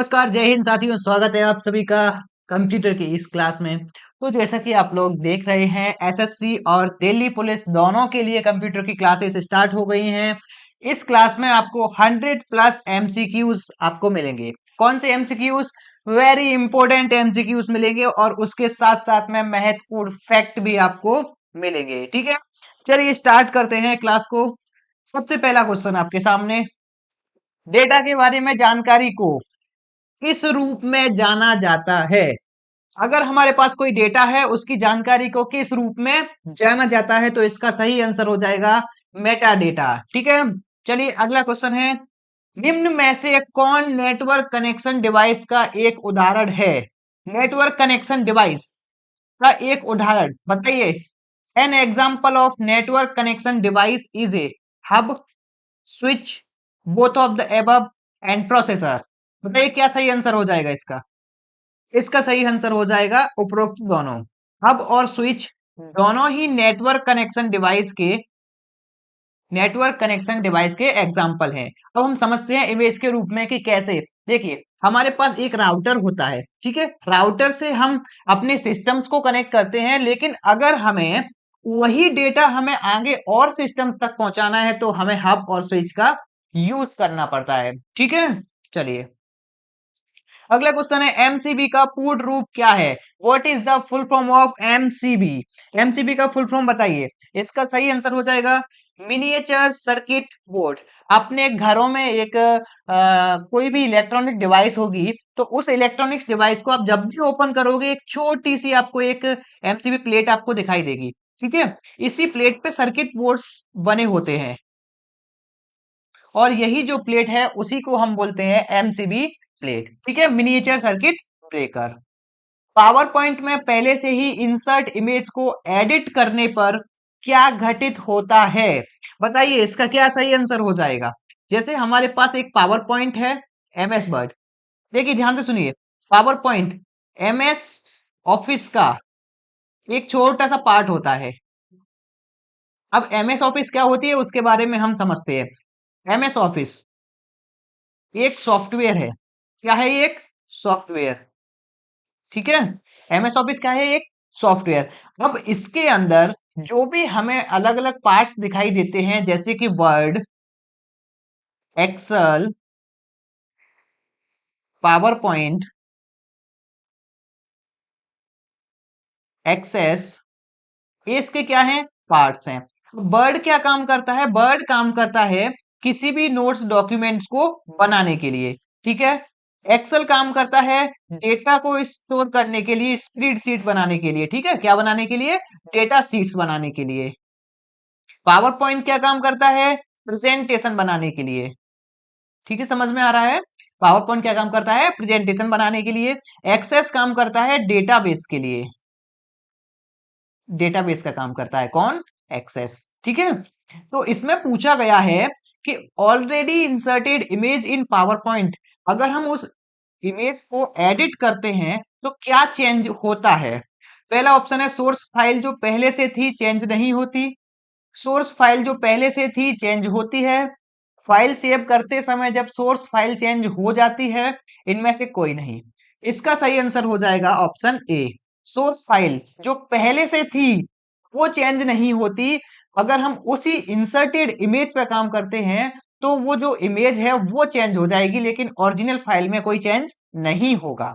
नमस्कार, जय हिंद साथियों। स्वागत है आप सभी का कंप्यूटर की इस क्लास में। तो जैसा कि आप लोग देख रहे हैं, एसएससी और दिल्ली पुलिस दोनों के लिए कंप्यूटर की क्लासेस स्टार्ट हो गई हैं। इस क्लास में आपको 100 प्लस एमसीक्यूज आपको मिलेंगे। कौन से एमसीक्यूज? वेरी इंपॉर्टेंट एमसीक्यूज मिलेंगे और उसके साथ साथ में महत्वपूर्ण फैक्ट भी आपको मिलेंगे। ठीक है, चलिए स्टार्ट करते हैं क्लास को। सबसे पहला क्वेश्चन आपके सामने, डेटा के बारे में जानकारी को किस रूप में जाना जाता है? अगर हमारे पास कोई डेटा है, उसकी जानकारी को किस रूप में जाना जाता है, तो इसका सही आंसर हो जाएगा मेटा डेटा। ठीक है, चलिए अगला क्वेश्चन है, निम्न में से कौन नेटवर्क कनेक्शन डिवाइस का एक उदाहरण है? नेटवर्क कनेक्शन डिवाइस का एक उदाहरण बताइए। An example of network connection device is a hub, switch, both of the above and processor. बताइए क्या सही आंसर हो जाएगा इसका? इसका सही आंसर हो जाएगा उपरोक्त दोनों। हब और स्विच दोनों ही नेटवर्क कनेक्शन डिवाइस के एग्जाम्पल हैं। अब हम समझते हैं इमेज के रूप में कि कैसे। देखिए, हमारे पास एक राउटर होता है। ठीक है, राउटर से हम अपने सिस्टम्स को कनेक्ट करते हैं, लेकिन अगर हमें वही डेटा हमें आगे और सिस्टम तक पहुंचाना है तो हमें हब और स्विच का यूज करना पड़ता है। ठीक है, चलिए अगला क्वेश्चन है, एमसीबी का पूर्ण रूप क्या है? What is the full form of MCB? MCB का फुल फॉर्म बताइए। इसका सही आंसर हो जाएगा मिनिएचर सर्किट बोर्ड। अपने घरों में एक कोई भी इलेक्ट्रॉनिक डिवाइस होगी, तो उस इलेक्ट्रॉनिक्स डिवाइस को आप जब भी ओपन करोगे, एक छोटी सी आपको एक एमसीबी प्लेट आपको दिखाई देगी। ठीक है, इसी प्लेट पे सर्किट बोर्ड्स बने होते हैं और यही जो प्लेट है उसी को हम बोलते हैं एमसीबी प्लेट। ठीक है, miniature circuit breaker. Power point में पहले से ही इंसर्ट इमेज को एडिट करने पर क्या घटित होता है? बताइए इसका क्या सही आंसर हो जाएगा। जैसे हमारे पास एक पावर पॉइंट है, एमएस वर्ड। देखिए ध्यान से सुनिए, पावर पॉइंट एमएस ऑफिस का एक छोटा सा पार्ट होता है। अब एमएस ऑफिस क्या होती है उसके बारे में हम समझते हैं। एमएस ऑफिस एक सॉफ्टवेयर है। क्या है ये? एक सॉफ्टवेयर। ठीक है, एमएस ऑफिस क्या है? एक सॉफ्टवेयर। अब इसके अंदर जो भी हमें अलग अलग पार्ट्स दिखाई देते हैं, जैसे कि Word, Excel, PowerPoint, Access, ये इसके क्या है? पार्ट्स हैं। वर्ड क्या काम करता है? वर्ड काम करता है किसी भी नोट्स डॉक्यूमेंट्स को बनाने के लिए। ठीक है, एक्सेल काम करता है डेटा को स्टोर करने के लिए, स्प्रेडशीट बनाने के लिए। ठीक है, क्या बनाने के लिए? डेटा शीट्स बनाने के लिए। पावर पॉइंट क्या काम करता है? प्रेजेंटेशन बनाने के लिए। ठीक है, समझ में आ रहा है? पावर पॉइंट क्या काम करता है? प्रेजेंटेशन बनाने के लिए। एक्सेस काम करता है डेटाबेस के लिए। डेटाबेस का काम करता है कौन? एक्सेस। ठीक है, तो इसमें पूछा गया है कि already inserted image in power point, अगर हम उस इमेज को एडिट करते हैं तो क्या चेंज होता है? पहला ऑप्शन है, सोर्स फाइल जो पहले से थी चेंज नहीं होती। सोर्स फाइल जो पहले से थी चेंज होती है। फाइल सेव करते समय जब सोर्स फाइल चेंज हो जाती है। इनमें से कोई नहीं। इसका सही आंसर हो जाएगा ऑप्शन ए। सोर्स फाइल जो पहले से थी वो चेंज नहीं होती। अगर हम उसी इंसर्टेड इमेज पे काम करते हैं तो वो जो इमेज है वो चेंज हो जाएगी, लेकिन ओरिजिनल फाइल में कोई चेंज नहीं होगा।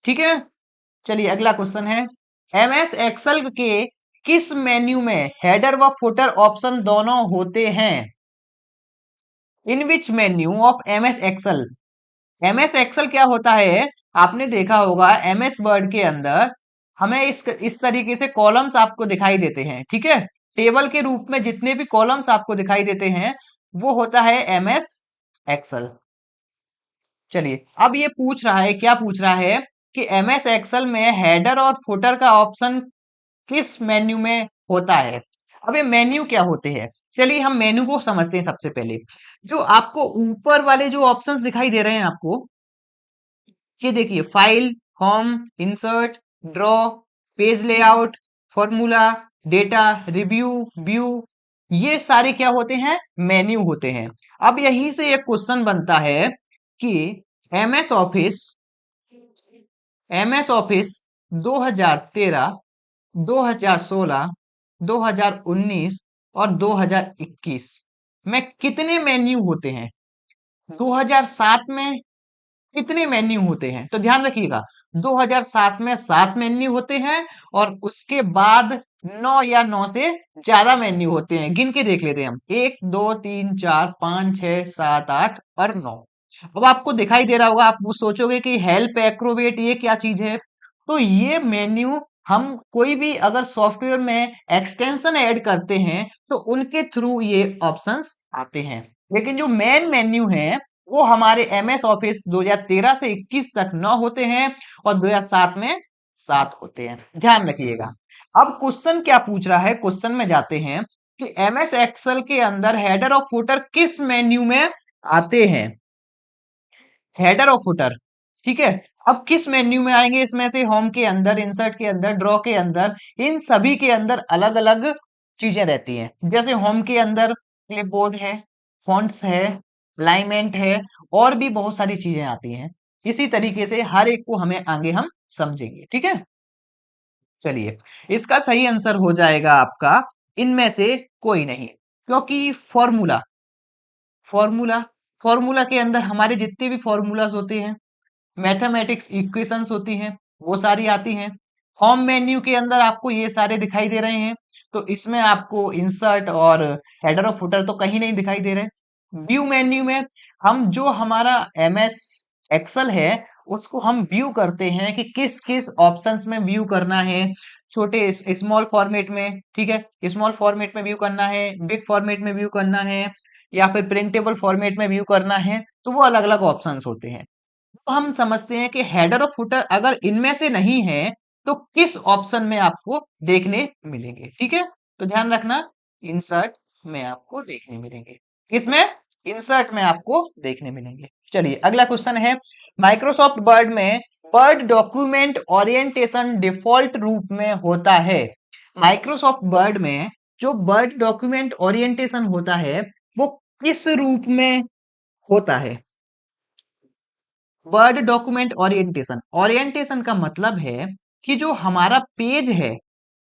ठीक है, चलिए अगला क्वेश्चन है, एमएस एक्सेल के किस मेन्यू में हेडर व फुटर ऑप्शन दोनों होते हैं? In which menu of MS Excel? MS Excel क्या होता है? आपने देखा होगा एमएस वर्ड के अंदर हमें इस तरीके से कॉलम्स आपको दिखाई देते हैं। ठीक है, टेबल के रूप में जितने भी कॉलम्स आपको दिखाई देते हैं वो होता है एमएस एक्सेल। चलिए अब ये पूछ रहा है, क्या पूछ रहा है कि एमएस एक्सेल में हेडर और फुटर का ऑप्शन किस मेन्यू में होता है? अब ये मेन्यू क्या होते हैं? चलिए हम मेन्यू को समझते हैं। सबसे पहले जो आपको ऊपर वाले जो ऑप्शंस दिखाई दे रहे हैं आपको, ये देखिए, file, home, insert, draw, page layout, formula, data, review, view, ये सारे क्या होते हैं? मेन्यू होते हैं। अब यहीं से एक क्वेश्चन बनता है कि एमएस ऑफिस MS ऑफिस 2013, 2016, 2019 और 2021 में कितने मेन्यू होते हैं? 2007 में कितने मेन्यू होते हैं? तो ध्यान रखिएगा, 2007 में 7 मेन्यू होते हैं और उसके बाद 9 या 9 से ज्यादा मेन्यू होते हैं। गिन के देख लेते हैं हम, 1 2 3 4 5 6 7 8 और 9। अब आपको दिखाई दे रहा होगा, आप वो सोचोगे कि हेल्प एक्रोबेट ये क्या चीज है? तो ये मेन्यू हम कोई भी अगर सॉफ्टवेयर में एक्सटेंशन ऐड करते हैं तो उनके थ्रू ये ऑप्शंस आते हैं। लेकिन जो मेन मेन्यू है वो हमारे एमएस ऑफिस 2013 से 21 तक 9 होते हैं और 2007 में 7 होते हैं। ध्यान रखिएगा। अब क्वेश्चन क्या पूछ रहा है, क्वेश्चन में जाते हैं कि एमएस एक्सेल के अंदर हेडर और फुटर किस मेन्यू में आते हैं? हेडर और फुटर, ठीक है। अब किस मेन्यू में आएंगे इसमें से? होम के अंदर, इंसर्ट के अंदर, ड्रॉ के अंदर, इन सभी के अंदर अलग अलग चीजें रहती हैं। जैसे होम के अंदर क्लिपबोर्ड है, फॉन्ट्स है, अलाइनमेंट है और भी बहुत सारी चीजें आती हैं। इसी तरीके से हर एक को हमें आगे हम समझेंगे, ठीक है। चलिए, इसका सही आंसर हो जाएगा आपका इनमें से कोई नहीं, क्योंकि फॉर्मूला फॉर्मूला फॉर्मूला के अंदर हमारे जितने भी फॉर्मूलाज होते हैं, मैथमेटिक्स इक्वेशंस होती हैं, वो सारी आती हैं। होम मेन्यू के अंदर आपको ये सारे दिखाई दे रहे हैं, तो इसमें आपको इंसर्ट और हेडर और फुटर तो कहीं नहीं दिखाई दे रहे। व्यू मेन्यू में हम जो हमारा एमएस एक्सेल है उसको हम व्यू करते हैं कि किस किस ऑप्शंस में व्यू करना है। छोटे स्मॉल फॉर्मेट में, ठीक है, स्मॉल फॉर्मेट में व्यू करना है, बिग फॉर्मेट में व्यू करना है, या फिर प्रिंटेबल फॉर्मेट में व्यू करना है, तो वो अलग अलग ऑप्शंस होते हैं। तो हम समझते हैं कि हेडर और फुटर अगर इनमें से नहीं है तो किस ऑप्शन में आपको देखने मिलेंगे, ठीक है। तो ध्यान रखना, इंसर्ट में आपको देखने मिलेंगे। किसमें? इंसर्ट में आपको देखने मिलेंगे। चलिए, अगला क्वेश्चन है, माइक्रोसॉफ्ट वर्ड में वर्ड डॉक्यूमेंट ओरिएंटेशन डिफॉल्ट रूप में होता है। माइक्रोसॉफ्ट वर्ड में जो वर्ड डॉक्यूमेंट ओरिएंटेशन होता है वो किस रूप में होता है? वर्ड डॉक्यूमेंट ओरिएंटेशन, ओरिएंटेशन का मतलब है कि जो हमारा पेज है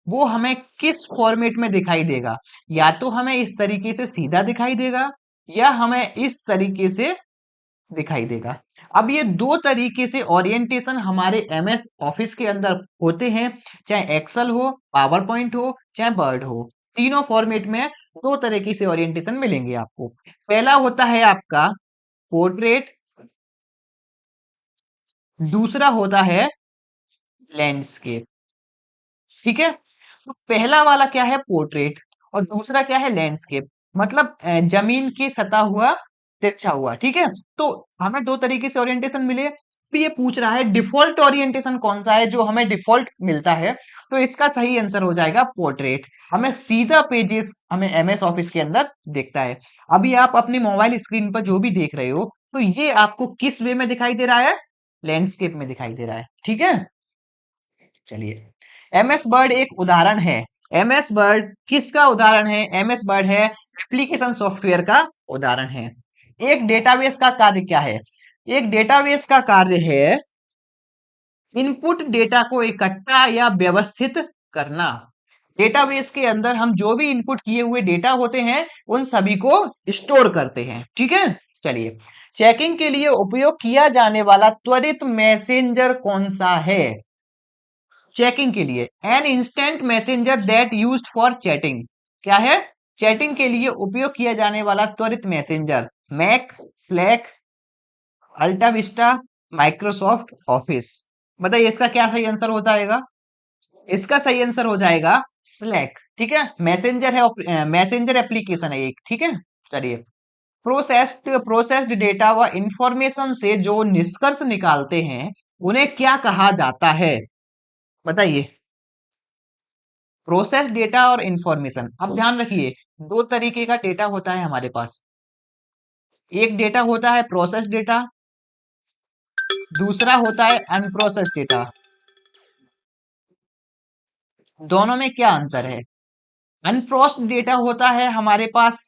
वो हमें किस फॉर्मेट में दिखाई देगा। या तो हमें इस तरीके से सीधा दिखाई देगा या हमें इस तरीके से दिखाई देगा। अब ये दो तरीके से ओरिएंटेशन हमारे एमएस ऑफिस के अंदर होते हैं, चाहे एक्सेल हो, पावर पॉइंट हो, चाहे वर्ड हो। तीनों फॉर्मेट में दो तरीके से ओरिएंटेशन मिलेंगे आपको। पहला होता है आपका पोर्ट्रेट, दूसरा होता है लैंडस्केप, ठीक है। तो पहला वाला क्या है? पोर्ट्रेट, और दूसरा क्या है? लैंडस्केप। मतलब जमीन की सता हुआ, तिरछा हुआ, ठीक है। तो हमें दो तरीके से ओरिएंटेशन मिले। तो ये पूछ रहा है डिफॉल्ट ओरिएंटेशन कौन सा है जो हमें डिफॉल्ट मिलता है। तो इसका सही आंसर हो जाएगा पोर्ट्रेट। हमें सीधा पेजेस हमें एमएस ऑफिस के अंदर दिखता है। अभी आप अपनी मोबाइल स्क्रीन पर जो भी देख रहे हो तो ये आपको किस वे में दिखाई दे रहा है? लैंडस्केप में दिखाई दे रहा है, ठीक है। चलिए, एमएस वर्ड एक उदाहरण है। एमएस वर्ड किसका उदाहरण है? एमएस वर्ड है एप्लीकेशन सॉफ्टवेयर का उदाहरण है। एक डेटाबेस का कार्य क्या है? एक डेटाबेस का कार्य है इनपुट डेटा को इकट्ठा या व्यवस्थित करना। डेटाबेस के अंदर हम जो भी इनपुट किए हुए डेटा होते हैं उन सभी को स्टोर करते हैं, ठीक है। चलिए, चेकिंग के लिए उपयोग किया जाने वाला त्वरित मैसेंजर कौन सा है? चेकिंग के लिए an instant messenger that used for chatting. क्या है? चैटिंग के लिए उपयोग किया जाने वाला त्वरित messenger, Mac, Slack, AltaVista, Microsoft Office. बताइए इसका क्या सही आंसर हो जाएगा? इसका सही आंसर हो जाएगा स्लैक, ठीक है। मैसेंजर है, मैसेंजर एप्लीकेशन है एक, ठीक है। चलिए, प्रोसेस्ड डेटा व इंफॉर्मेशन से जो निष्कर्ष निकालते हैं उन्हें क्या कहा जाता है? बताइए। प्रोसेस डेटा और इंफॉर्मेशन, अब ध्यान रखिए, दो तरीके का डेटा होता है हमारे पास। एक डेटा होता है प्रोसेस डेटा, दूसरा होता है अनप्रोसेस डेटा। दोनों में क्या अंतर है? अनप्रोसेस्ड डेटा होता है हमारे पास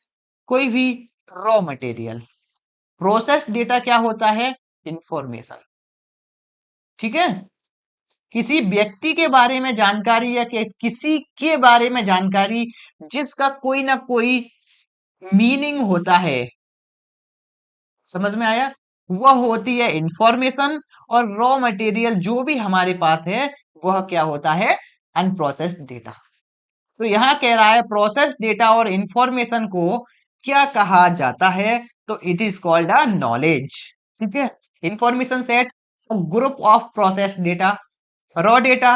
कोई भी रॉ मटेरियल। प्रोसेस्ड डेटा क्या होता है? इंफॉर्मेशन, ठीक है। किसी व्यक्ति के बारे में जानकारी या किसी के बारे में जानकारी जिसका कोई ना कोई मीनिंग होता है, समझ में आया? वह होती है इंफॉर्मेशन। और रॉ मटेरियल जो भी हमारे पास है वह क्या होता है? Unprocessed data. तो यहां कह रहा है प्रोसेस डेटा और इंफॉर्मेशन को क्या कहा जाता है? तो it is called a knowledge. ठीक है। Information set, group of process data. Raw data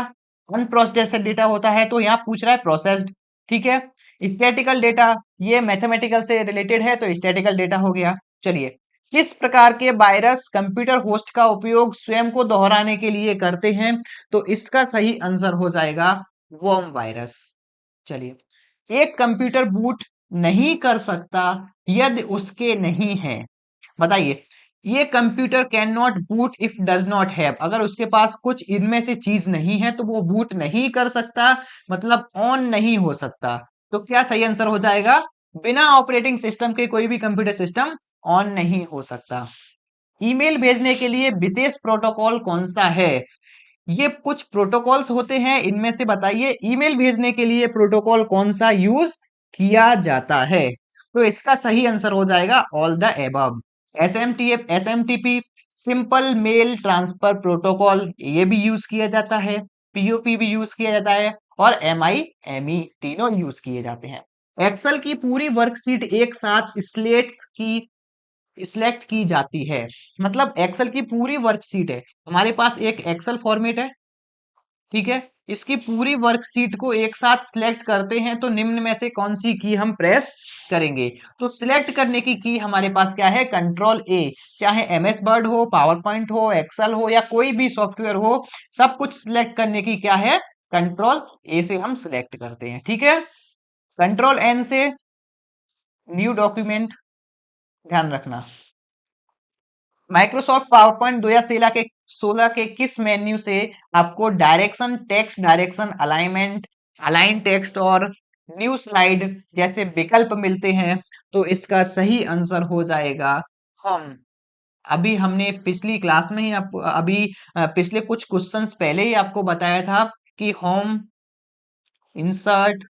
unprocessed data होता है, तो यहाँ पूछ रहा है प्रोसेस्ड। ठीक है। स्टैटिकल डेटा, ये मैथमेटिकल से रिलेटेड है, तो स्टैटिकल डेटा हो गया। चलिए, किस प्रकार के वायरस कंप्यूटर होस्ट का उपयोग स्वयं को दोहराने के लिए करते हैं? तो इसका सही आंसर हो जाएगा वर्म वायरस। चलिए, एक कंप्यूटर बूट नहीं कर सकता यदि उसके नहीं है। बताइए, ये computer can not boot if does not have, अगर उसके पास कुछ इनमें से चीज नहीं है तो वो बूट नहीं कर सकता, मतलब ऑन नहीं हो सकता। तो क्या सही आंसर हो जाएगा? बिना ऑपरेटिंग सिस्टम के कोई भी कंप्यूटर सिस्टम ऑन नहीं हो सकता। ईमेल भेजने के लिए विशेष प्रोटोकॉल कौन सा है? ये कुछ प्रोटोकॉल्स होते हैं, इनमें से बताइए ईमेल भेजने के लिए प्रोटोकॉल कौन सा यूज किया जाता है? तो इसका सही आंसर हो जाएगा all the above. S M T P, simple mail transfer protocol, ये भी यूज किया जाता है। पीओपी भी यूज किया जाता है, और MIME, तीनों यूज किए जाते हैं। एक्सेल की पूरी वर्कशीट एक साथ स्लेट्स की सिलेक्ट की जाती है। मतलब एक्सेल की पूरी वर्कशीट है, हमारे पास एक एक्सेल फॉर्मेट है। ठीक है। इसकी पूरी वर्कशीट को एक साथ सिलेक्ट करते हैं तो निम्न में से कौन सी की हम प्रेस करेंगे? तो सिलेक्ट करने की हमारे पास क्या है? Control A। चाहे MS वर्ड हो, पावर पॉइंट हो, एक्सेल हो, या कोई भी सॉफ्टवेयर हो, सब कुछ सिलेक्ट करने की क्या है? कंट्रोल A से हम सिलेक्ट करते हैं। ठीक है। कंट्रोल N से न्यू डॉक्यूमेंट, ध्यान रखना। माइक्रोसॉफ्ट पावर पॉइंट 2016 के किस मेन्यू से आपको direction, text direction, alignment, align text और न्यू स्लाइड जैसे विकल्प मिलते हैं? तो इसका सही आंसर हो जाएगा हम। अभी हमने पिछली क्लास में ही आपको पिछले कुछ क्वेश्चंस पहले ही आपको बताया था कि होम, इंसर्ट,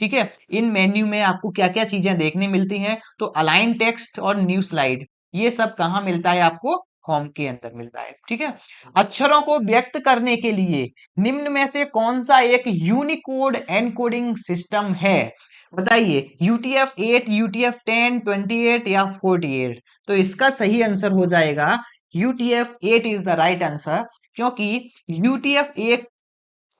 ठीक है, इन मेन्यू में आपको क्या क्या चीजें देखने मिलती हैं? तो अलाइन टेक्स्ट और न्यू स्लाइड, ये सब कहाँ मिलता है आपको? होम के अंदर मिलता है। ठीक है। अक्षरों को व्यक्त करने के लिए निम्न में से कौन सा एक यूनिकोड एनकोडिंग सिस्टम है? बताइए, UTF-8, UTF-10, 28 या 48? तो इसका सही आंसर हो जाएगा UTF-8 is the right answer, क्योंकि UTF-8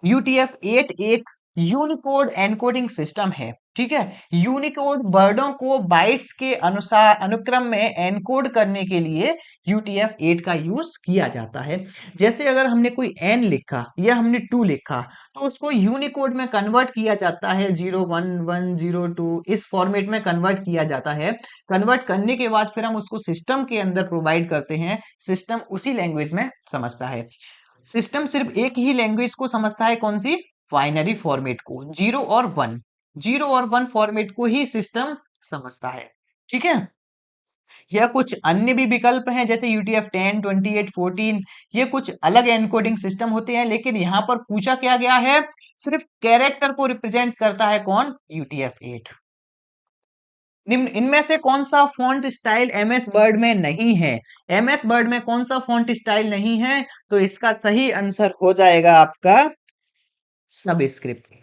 UTF-8 एक यूनिकोड एनकोडिंग सिस्टम है। ठीक है। यूनिकोड वर्डों को बाइट्स के अनुसार अनुक्रम में एनकोड करने के लिए UTF-8 का यूज किया जाता है। जैसे अगर हमने कोई N लिखा या हमने 2 लिखा, तो उसको यूनिकोड में कन्वर्ट किया जाता है, 01102 इस फॉर्मेट में कन्वर्ट किया जाता है। कन्वर्ट करने के बाद फिर हम उसको सिस्टम के अंदर प्रोवाइड करते हैं, सिस्टम उसी लैंग्वेज में समझता है। सिस्टम सिर्फ एक ही लैंग्वेज को समझता है, कौन सी? बाइनरी फॉर्मेट को, 0 और 1, 0 और 1 फॉर्मेट को ही सिस्टम समझता है। ठीक है। यह कुछ अन्य भी विकल्प हैं, जैसे UTF-10, 28, 14, ये कुछ अलग एनकोडिंग सिस्टम होते हैं, लेकिन यहां पर पूछा क्या गया है? सिर्फ कैरेक्टर को रिप्रेजेंट करता है कौन? UTF-8। निम्न इनमें से कौन सा फॉन्ट स्टाइल MS वर्ड में नहीं है? MS वर्ड में कौन सा फॉन्ट स्टाइल नहीं है? तो इसका सही आंसर हो जाएगा आपका सब स्क्रिप्ट।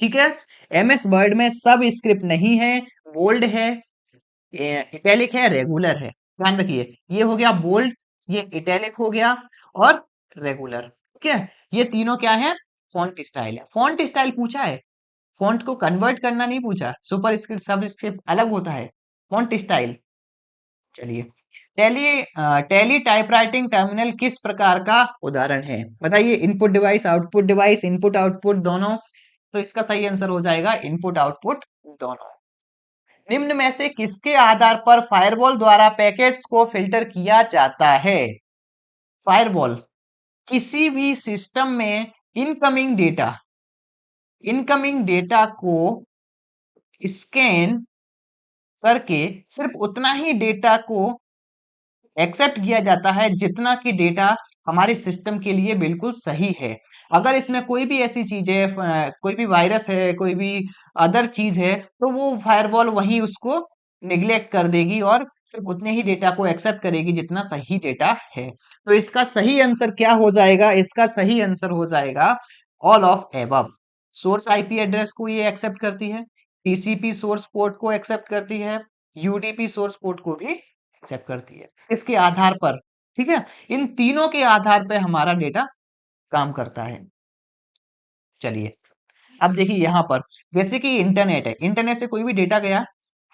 ठीक है। MS वर्ड में सब स्क्रिप्ट नहीं है, बोल्ड है, इटैलिक है, रेगुलर है। ध्यान रखिए, ये हो गया बोल्ड, ये इटैलिक हो गया, और रेगुलर। ठीक है। ये तीनों क्या है? फॉन्ट स्टाइल है। फॉन्ट स्टाइल पूछा है, फॉन्ट को कन्वर्ट करना नहीं पूछा। सुपर स्क्रिप्ट सब स्क्रिप्ट अलग होता है, फॉन्ट स्टाइल। चलिए, टैली टैली टाइपराइटिंग टर्मिनल किस प्रकार का उदाहरण है? बताइए, input device, output device, input output दोनों? तो इसका सही आंसर हो जाएगा इनपुट आउटपुट दोनों। निम्न में से किसके आधार पर फायरवॉल द्वारा पैकेट्स को फिल्टर किया जाता है? फायरवॉल किसी भी सिस्टम में इनकमिंग डेटा को स्कैन करके सिर्फ उतना ही डेटा को एक्सेप्ट किया जाता है जितना कि डेटा हमारे सिस्टम के लिए बिल्कुल सही है। अगर इसमें कोई भी ऐसी चीज है, कोई भी वायरस है, कोई भी अदर चीज है, तो वो फायरवॉल वही उसको निग्लेक्ट कर देगी और सिर्फ उतने ही डेटा को एक्सेप्ट करेगी जितना सही डेटा है। तो इसका सही आंसर क्या हो जाएगा? इसका सही आंसर हो जाएगा all of above. Source IP address को ये एक्सेप्ट करती है, टीसीपी सोर्स पोर्ट को एक्सेप्ट करती है, यूडीपी सोर्स पोर्ट को भी एक्सेप्ट करती है। इसके आधार पर, ठीक है, इन तीनों के आधार पर हमारा डेटा काम करता है। चलिए, अब देखिए यहां पर, जैसे कि इंटरनेट है, इंटरनेट से कोई भी डेटा गया,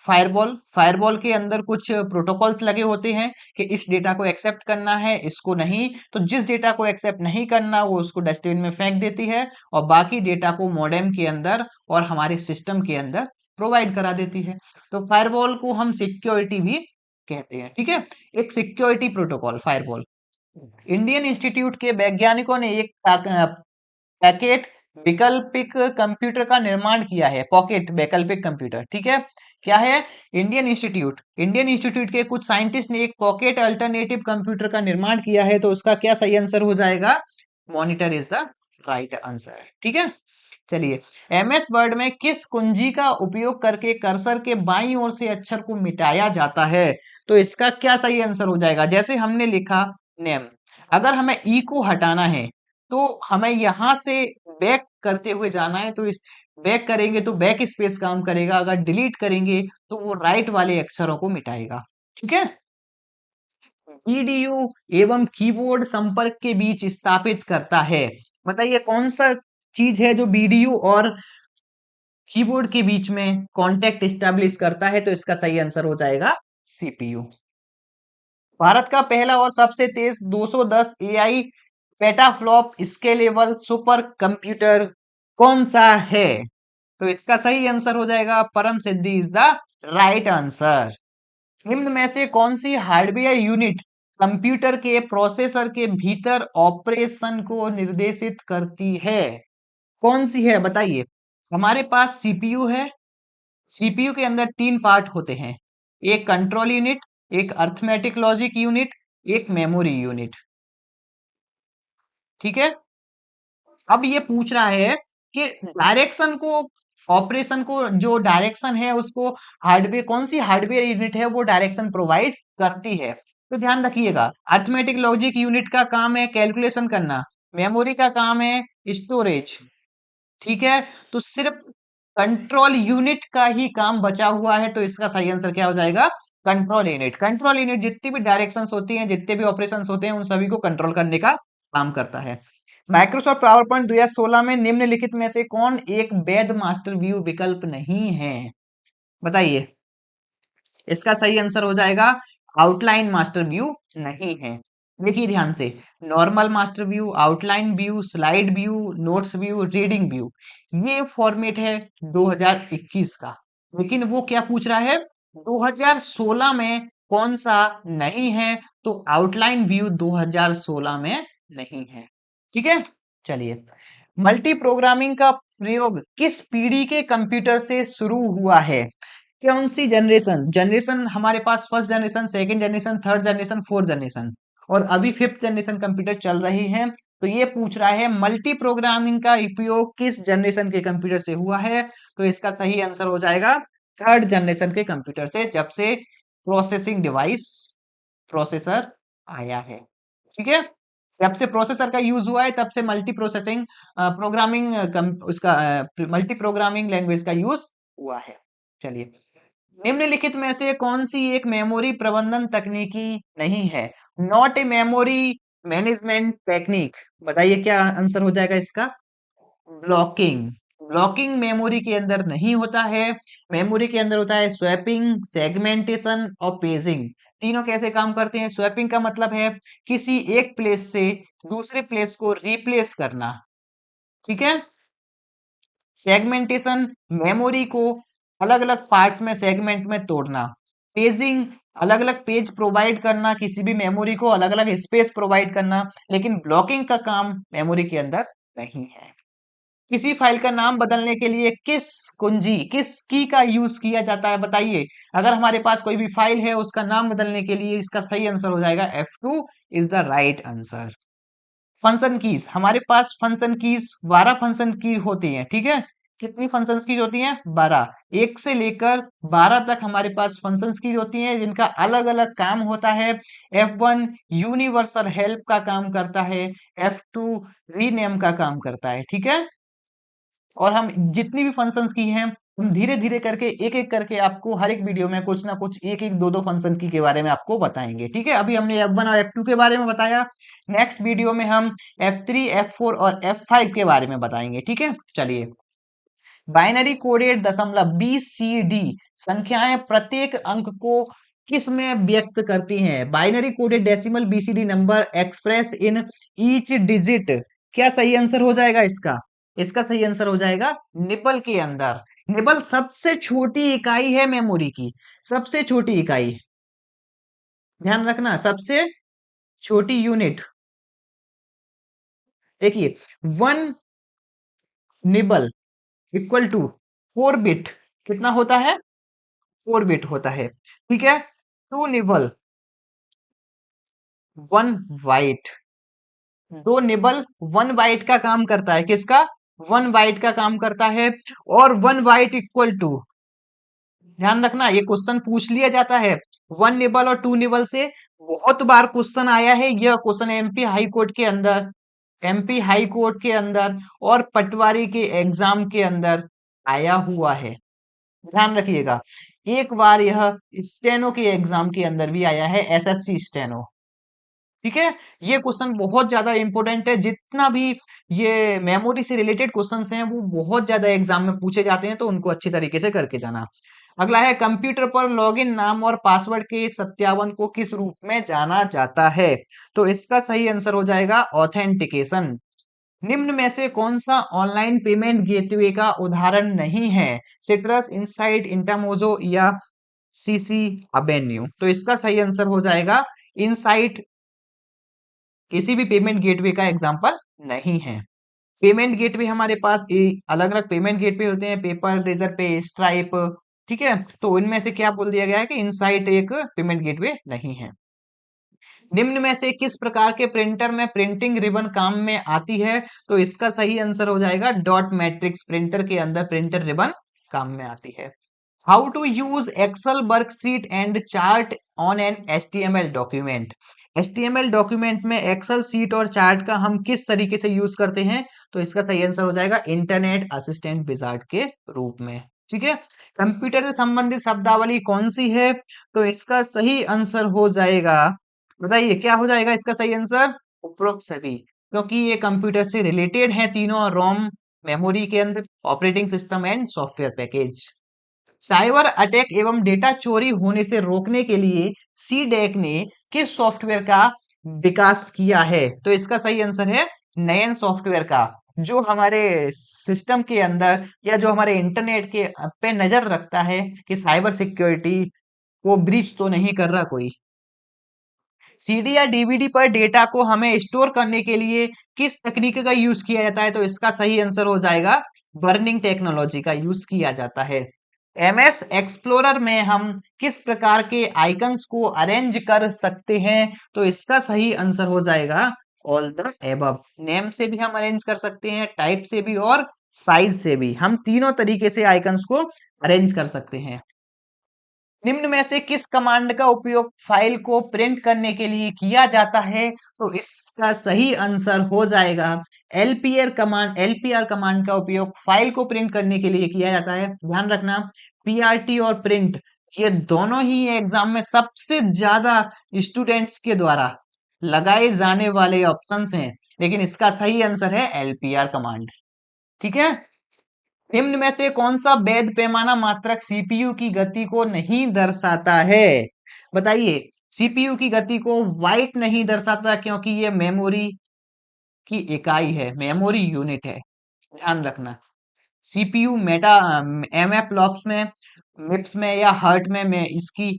फायरवॉल, फायरवॉल के अंदर कुछ प्रोटोकॉल्स लगे होते हैं कि इस डेटा को एक्सेप्ट करना है, इसको नहीं। तो जिस डेटा को एक्सेप्ट नहीं करना वो उसको डस्टबिन में फेंक देती है और बाकी डेटा को मॉडेम के अंदर और हमारे सिस्टम के अंदर प्रोवाइड करा देती है। तो फायरवॉल को हम सिक्योरिटी भी कहते हैं, ठीक है, एक security protocol firewall. Indian institute के वैज्ञानिकों ने एक पैकेट वैकल्पिक कंप्यूटर का निर्माण किया है, पॉकेट वैकल्पिक कंप्यूटर, ठीक है। क्या है? इंडियन इंस्टीट्यूट के कुछ साइंटिस्ट ने एक पॉकेट अल्टरनेटिव कंप्यूटर का निर्माण किया है, तो उसका क्या सही आंसर हो जाएगा? Monitor is the right answer, ठीक है। चलिए, एमएस वर्ड में किस कुंजी का उपयोग करके कर्सर के बाईं ओर से अक्षर को मिटाया जाता है? तो इसका क्या सही आंसर हो जाएगा? जैसे हमने लिखा नेम, अगर हमें ई को हटाना है तो हमें यहां से बैक करते हुए जाना है, तो इस बैक करेंगे तो बैक स्पेस काम करेगा, अगर डिलीट करेंगे तो वो राइट वाले अक्षरों को मिटाएगा, ठीक है। बीडीयू एवं कीबोर्ड संपर्क के बीच स्थापित करता है। बताइए कौन सा चीज है जो बीडीयू और कीबोर्ड के बीच में कांटेक्ट स्टैब्लिश करता है? तो इसका सही आंसर हो जाएगा सीपीयू। भारत का पहला और सबसे तेज 210 AI petaflop scalable super computer कौन सा है? तो इसका सही आंसर हो जाएगा परम सिद्धि इज द राइट आंसर। निम्न में से कौन सी हार्डवेयर यूनिट कंप्यूटर के प्रोसेसर के भीतर ऑपरेशन को निर्देशित करती है? कौन सी है बताइए। हमारे पास सीपीयू है, सीपीयू के अंदर तीन पार्ट होते हैं, एक कंट्रोल यूनिट, एक अर्थमेटिक लॉजिक यूनिट, एक मेमोरी यूनिट, ठीक है। अब ये पूछ रहा है कि डायरेक्शन को, ऑपरेशन को, जो डायरेक्शन है उसको हार्डवेयर, कौन सी हार्डवेयर यूनिट है वो डायरेक्शन प्रोवाइड करती है? तो ध्यान रखिएगा, अर्थमेटिक लॉजिक यूनिट का काम है कैलकुलेशन करना, मेमोरी का काम है स्टोरेज, ठीक है। तो सिर्फ कंट्रोल यूनिट का ही काम बचा हुआ है, तो इसका सही आंसर क्या हो जाएगा? Control unit. कंट्रोल यूनिट जितनी भी डायरेक्शंस होती हैं, जितने भी ऑपरेशंस होते हैं, उन सभी को कंट्रोल करने का काम करता है। माइक्रोसॉफ्ट पावर पॉइंट 2016 में निम्नलिखित में से कौन एक वैध मास्टर व्यू विकल्प नहीं है? बताइए, इसका सही आंसर हो जाएगा आउटलाइन मास्टर व्यू नहीं है। देखिए ध्यान से, normal master view, outline view, slide view, notes view, reading view, ये फॉर्मेट है 2021 का, लेकिन वो क्या पूछ रहा है 2016 में कौन सा नहीं है? तो आउटलाइन व्यू 2016 में नहीं है, ठीक है। चलिए, मल्टी प्रोग्रामिंग का प्रयोग किस पीढ़ी के कंप्यूटर से शुरू हुआ है? कौन सी जनरेशन, जनरेशन हमारे पास first generation, second generation, third generation, fourth generation, और अभी फिफ्थ जनरेशन कंप्यूटर चल रही है। तो ये पूछ रहा है मल्टी प्रोग्रामिंग का उपयोग किस जनरेशन के कंप्यूटर से हुआ है? तो इसका सही आंसर हो जाएगा थर्ड जनरेशन के कंप्यूटर से, जब से प्रोसेसिंग डिवाइस, प्रोसेसर आया है, ठीक है। जब से प्रोसेसर का यूज हुआ है तब से मल्टी प्रोसेसिंग प्रोग्रामिंग उसका मल्टी प्रोग्रामिंग लैंग्वेज का यूज हुआ है। चलिए, निम्नलिखित में से कौन सी एक मेमोरी प्रबंधन तकनीकी नहीं है? Not a memory management technique. बताइए क्या आंसर हो जाएगा इसका? ब्लॉकिंग। ब्लॉकिंग मेमोरी के अंदर नहीं होता है। मेमोरी के अंदर होता है स्वैपिंग, सेगमेंटेशन और पेजिंग। तीनों कैसे काम करते हैं? स्वैपिंग का मतलब है किसी एक प्लेस से दूसरे प्लेस को रिप्लेस करना, ठीक है। सेगमेंटेशन, मेमोरी को अलग अलग पार्ट्स में सेगमेंट में तोड़ना। पेजिंग, अलग अलग पेज प्रोवाइड करना, किसी भी मेमोरी को अलग अलग स्पेस प्रोवाइड करना। लेकिन ब्लॉकिंग का काम मेमोरी के अंदर नहीं है। किसी फाइल का नाम बदलने के लिए किस कुंजी, किस की का यूज किया जाता है? बताइए, अगर हमारे पास कोई भी फाइल है उसका नाम बदलने के लिए इसका सही आंसर हो जाएगा F2 is the right answer. Function keys, हमारे पास फंक्शन कीज 12 फंक्शन की होती हैं, ठीक है। कितनी फंक्शन कीज होती हैं? 12। एक से लेकर 12 तक हमारे पास फंक्शन कीज होती हैं, जिनका अलग अलग काम होता है। F1 यूनिवर्सल हेल्प का काम करता है, F2 रीनेम का काम करता है, ठीक है। और हम जितनी भी फंक्शंस की हैं, हम धीरे धीरे करके एक एक करके आपको हर एक वीडियो में कुछ ना कुछ एक एक दो दो फंक्शन की के बारे में आपको बताएंगे, ठीक है। अभी हमने F1 और F2 के बारे में बताया, नेक्स्ट वीडियो में हम F3 F4 और F5 के बारे में बताएंगे, ठीक है। चलिए, बाइनरी कोडेड दशमलव BCD संख्याएं प्रत्येक अंक को किस में व्यक्त करती हैं? Binary coded decimal BCD number express in each digit. क्या सही आंसर हो जाएगा इसका? इसका सही आंसर हो जाएगा निबल के अंदर। निबल सबसे छोटी इकाई है मेमोरी की, सबसे छोटी इकाई, ध्यान रखना, सबसे छोटी यूनिट। देखिए, 1 निबल इक्वल टू 4 बिट, कितना होता है? 4 बिट होता है, ठीक है। 2 निबल 1 बाइट, 2 निबल 1 बाइट का काम करता है, किसका? 1 बाइट का काम करता है। और 1 बाइट इक्वल टू, ध्यान रखना, ये क्वेश्चन पूछ लिया जाता है 1 निबल और 2 निबल से, बहुत बार क्वेश्चन आया है। यह क्वेश्चन एमपी हाई कोर्ट के अंदर, एमपी हाई कोर्ट के अंदर और पटवारी के एग्जाम के अंदर आया हुआ है, ध्यान रखिएगा। एक बार यह स्टेनो के एग्जाम के अंदर भी आया है, एसएससी स्टेनो, ठीक है। ये क्वेश्चन बहुत ज्यादा इंपॉर्टेंट है, जितना भी ये मेमोरी से रिलेटेड क्वेश्चंस हैं वो बहुत ज्यादा एग्जाम में पूछे जाते हैं, तो उनको अच्छी तरीके से करके जाना। अगला है, कंप्यूटर पर लॉगिन नाम और पासवर्ड के सत्यापन को किस रूप में जाना जाता है? तो इसका सही आंसर हो जाएगा ऑथेंटिकेशन। निम्न में से कौन सा ऑनलाइन पेमेंट गेटवे का उदाहरण नहीं है? सिट्रस, इनसाइट, इंटामोजो या सीसी अवेन्यू। तो इसका सही आंसर हो जाएगा इनसाइट, किसी भी पेमेंट गेटवे का एग्जाम्पल नहीं है। पेमेंट गेटवे हमारे पास अलग अलग पेमेंट गेटवे होते हैं, पेपर, रेजर पे, स्ट्राइप, ठीक है। तो इनमें से क्या बोल दिया गया है कि इनसाइट एक पेमेंट गेटवे नहीं है। निम्न में से किस प्रकार के प्रिंटर में प्रिंटिंग रिबन काम में आती है? तो इसका सही आंसर हो जाएगा डॉट मैट्रिक्स प्रिंटर के अंदर प्रिंटर रिबन काम में आती है। How to use Excel worksheet and chart on an HTML document. HTML document में एक्सेल सीट और चार्ट का हम किस तरीके से यूज करते हैं? तो इसका सही आंसर हो जाएगा इंटरनेट असिस्टेंट विजार्ड के रूप में, ठीक है। कंप्यूटर से संबंधित शब्दावली कौन सी है? तो इसका सही आंसर हो जाएगा, बताइए क्या हो जाएगा इसका सही आंसर? उपरोक्त सभी, क्योंकि ये कंप्यूटर से रिलेटेड है तीनों, रोम, मेमोरी के अंदर, operating system and software package. Cyber attack एवं डेटा चोरी होने से रोकने के लिए सीडेक ने किस सॉफ्टवेयर का विकास किया है? तो इसका सही आंसर है नयन सॉफ्टवेयर का, जो हमारे सिस्टम के अंदर या जो हमारे इंटरनेट के पे नजर रखता है कि साइबर सिक्योरिटी को ब्रीच तो नहीं कर रहा कोई। सीडी या डीवीडी पर डेटा को हमें स्टोर करने के लिए किस तकनीक का यूज किया जाता है? तो इसका सही आंसर हो जाएगा बर्निंग टेक्नोलॉजी का यूज किया जाता है। MS एक्सप्लोरर में हम किस प्रकार के आइकन्स को अरेंज कर सकते हैं? तो इसका सही आंसर हो जाएगा ऑल द एबव। नेम से भी हम अरेंज कर सकते हैं, टाइप से भी और साइज से भी, हम तीनों तरीके से आइकन्स को अरेंज कर सकते हैं। निम्न में से किस कमांड का उपयोग फाइल को प्रिंट करने के लिए किया जाता है? तो इसका सही आंसर हो जाएगा LPR कमांड। LPR कमांड का उपयोग फाइल को प्रिंट करने के लिए किया जाता है। ध्यान रखना, PRT और प्रिंट ये दोनों ही एग्जाम में सबसे ज्यादा स्टूडेंट्स के द्वारा लगाए जाने वाले ऑप्शंस हैं, लेकिन इसका सही आंसर है LPR कमांड, ठीक है। निम्न में से कौन सा वैध पैमाना मात्रक सीपीयू की गति को नहीं दर्शाता है? बताइए, सीपीयू की गति को वाइट नहीं दर्शाता क्योंकि ये मेमोरी की इकाई है, मेमोरी यूनिट है, ध्यान रखना। सीपीयू मेटा MFLOPS में, मिप्स में या हर्ट में इसकी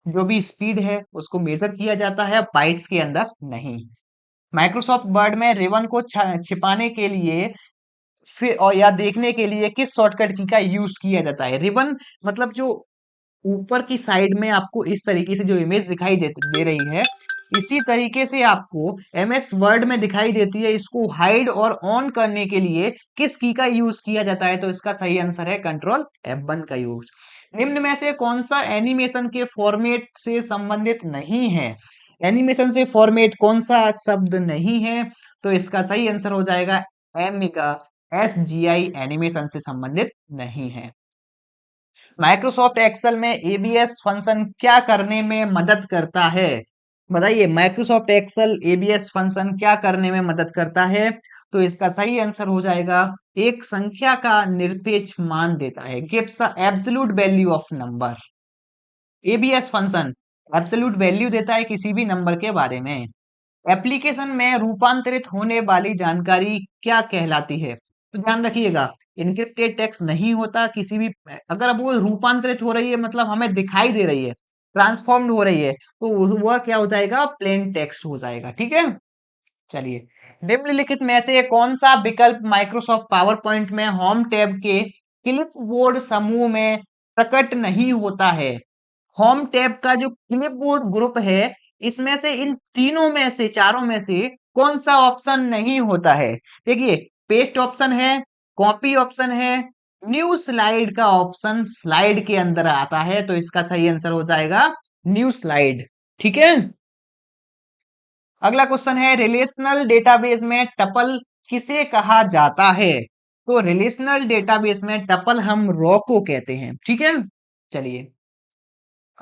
जो भी स्पीड है उसको मेजर किया जाता है, बाइट्स के अंदर नहीं। माइक्रोसॉफ्ट वर्ड में रिबन को छिपाने के लिए फिर और या देखने के लिए किस शॉर्टकट की का यूज किया जाता है? रिबन मतलब जो ऊपर की साइड में आपको इस तरीके से जो इमेज दिखाई दे रही है, इसी तरीके से आपको एमएस वर्ड में दिखाई देती है। इसको हाइड और ऑन करने के लिए किस की का यूज किया जाता है? तो इसका सही आंसर है कंट्रोल F1 का यूज। निम्न में से कौन सा एनिमेशन के फॉर्मेट से संबंधित नहीं है? एनिमेशन से फॉर्मेट कौन सा शब्द नहीं है? तो इसका सही आंसर हो जाएगा एमिका। एसजीआई एनिमेशन से संबंधित नहीं है। माइक्रोसॉफ्ट एक्सेल में एबीएस फंक्शन क्या करने में मदद करता है? बताइए, माइक्रोसॉफ्ट एक्सेल एबीएस फंक्शन क्या करने में मदद करता है? तो इसका सही आंसर हो जाएगा एक संख्या का निरपेक्ष मान देता है, gives a absolute value of number. ABS function absolute value देता है किसी भी नंबर के बारे में। एप्लीकेशन में रूपांतरित होने वाली जानकारी क्या कहलाती है? तो ध्यान रखिएगा, इनक्रिप्टेड टेक्स्ट नहीं होता किसी भी। अगर अब वो रूपांतरित हो रही है मतलब हमें दिखाई दे रही है, ट्रांसफॉर्म्ड हो रही है, तो वह क्या हो जाएगा? प्लेन टेक्स्ट हो जाएगा। ठीक है, चलिए। निम्नलिखित में से कौन सा विकल्प माइक्रोसॉफ्ट पावर पॉइंट में होम टैब के क्लिपबोर्ड समूह में प्रकट नहीं होता है? होम टैब का जो क्लिपबोर्ड ग्रुप है, इसमें से इन तीनों में से, चारों में से कौन सा ऑप्शन नहीं होता है? देखिए, पेस्ट ऑप्शन है, कॉपी ऑप्शन है, न्यू स्लाइड का ऑप्शन स्लाइड के अंदर आता है। तो इसका सही आंसर हो जाएगा न्यू स्लाइड। ठीक है, अगला क्वेश्चन है, रिलेशनल डेटाबेस में टपल किसे कहा जाता है? तो रिलेशनल डेटाबेस में टपल हम रो को कहते हैं। ठीक है, चलिए।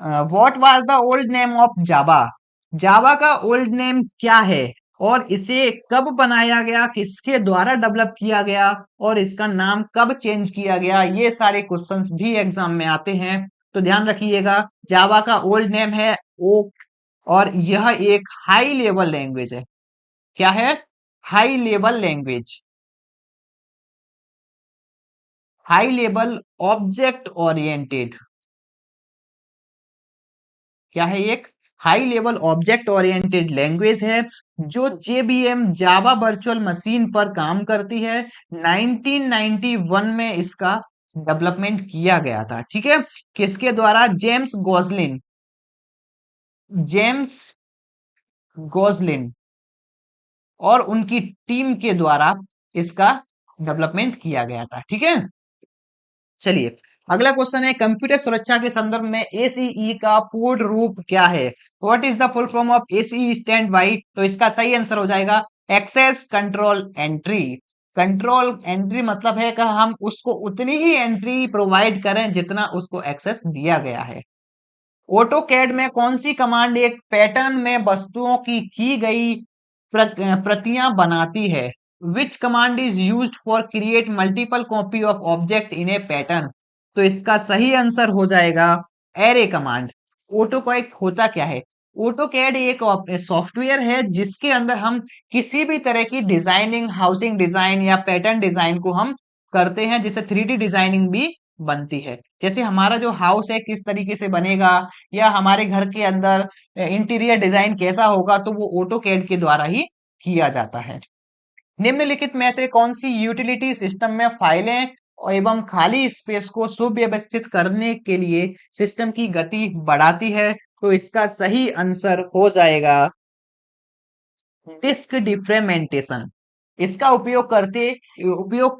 What was the old name of Java? Java का ओल्ड नेम क्या है और इसे कब बनाया गया, किसके द्वारा डेवलप किया गया और इसका नाम कब चेंज किया गया? ये सारे क्वेश्चंस भी एग्जाम में आते हैं, तो ध्यान रखिएगा। जावा का ओल्ड नेम है ओक और यह एक हाई लेवल लैंग्वेज है। क्या है? High level language, high level object oriented. क्या है? एक high level object oriented language है जो जेबीएम जावा वर्चुअल मशीन पर काम करती है। 1991 में इसका डेवलपमेंट किया गया था। ठीक है, किसके द्वारा? जेम्स गोसलिन, जेम्स गोसलिन और उनकी टीम के द्वारा इसका डेवलपमेंट किया गया था। ठीक है, चलिए। अगला क्वेश्चन है, कंप्यूटर सुरक्षा के संदर्भ में एसीई का पूर्ण रूप क्या है? What is the full form of ACE stand by? तो इसका सही आंसर हो जाएगा access control entry. Control entry मतलब है कि हम उसको उतनी ही एंट्री प्रोवाइड करें जितना उसको एक्सेस दिया गया है। ऑटोकैड में कौन सी कमांड एक पैटर्न में वस्तुओं की गई प्रतियां बनाती है? विच command is used for create multiple copy of object in A pattern? तो इसका सही आंसर हो जाएगा एरे कमांड। ऑटोकैड होता क्या है? ऑटोकैड एक सॉफ्टवेयर है जिसके अंदर हम किसी भी तरह की डिजाइनिंग, हाउसिंग डिजाइन या पैटर्न डिजाइन को हम करते हैं, जिससे 3D डिजाइनिंग भी बनती है। जैसे हमारा जो हाउस है किस तरीके से बनेगा या हमारे घर के अंदर इंटीरियर डिजाइन कैसा होगा, तो वो ऑटोकैड के द्वारा ही किया जाता है। निम्नलिखित में से कौन सी यूटिलिटी सिस्टम में फाइलें एवं खाली स्पेस को सुव्यवस्थित करने के लिए सिस्टम की गति बढ़ाती है? तो इसका सही आंसर हो जाएगा डिस्क डिफ्रेगमेंटेशन। इसका उपयोग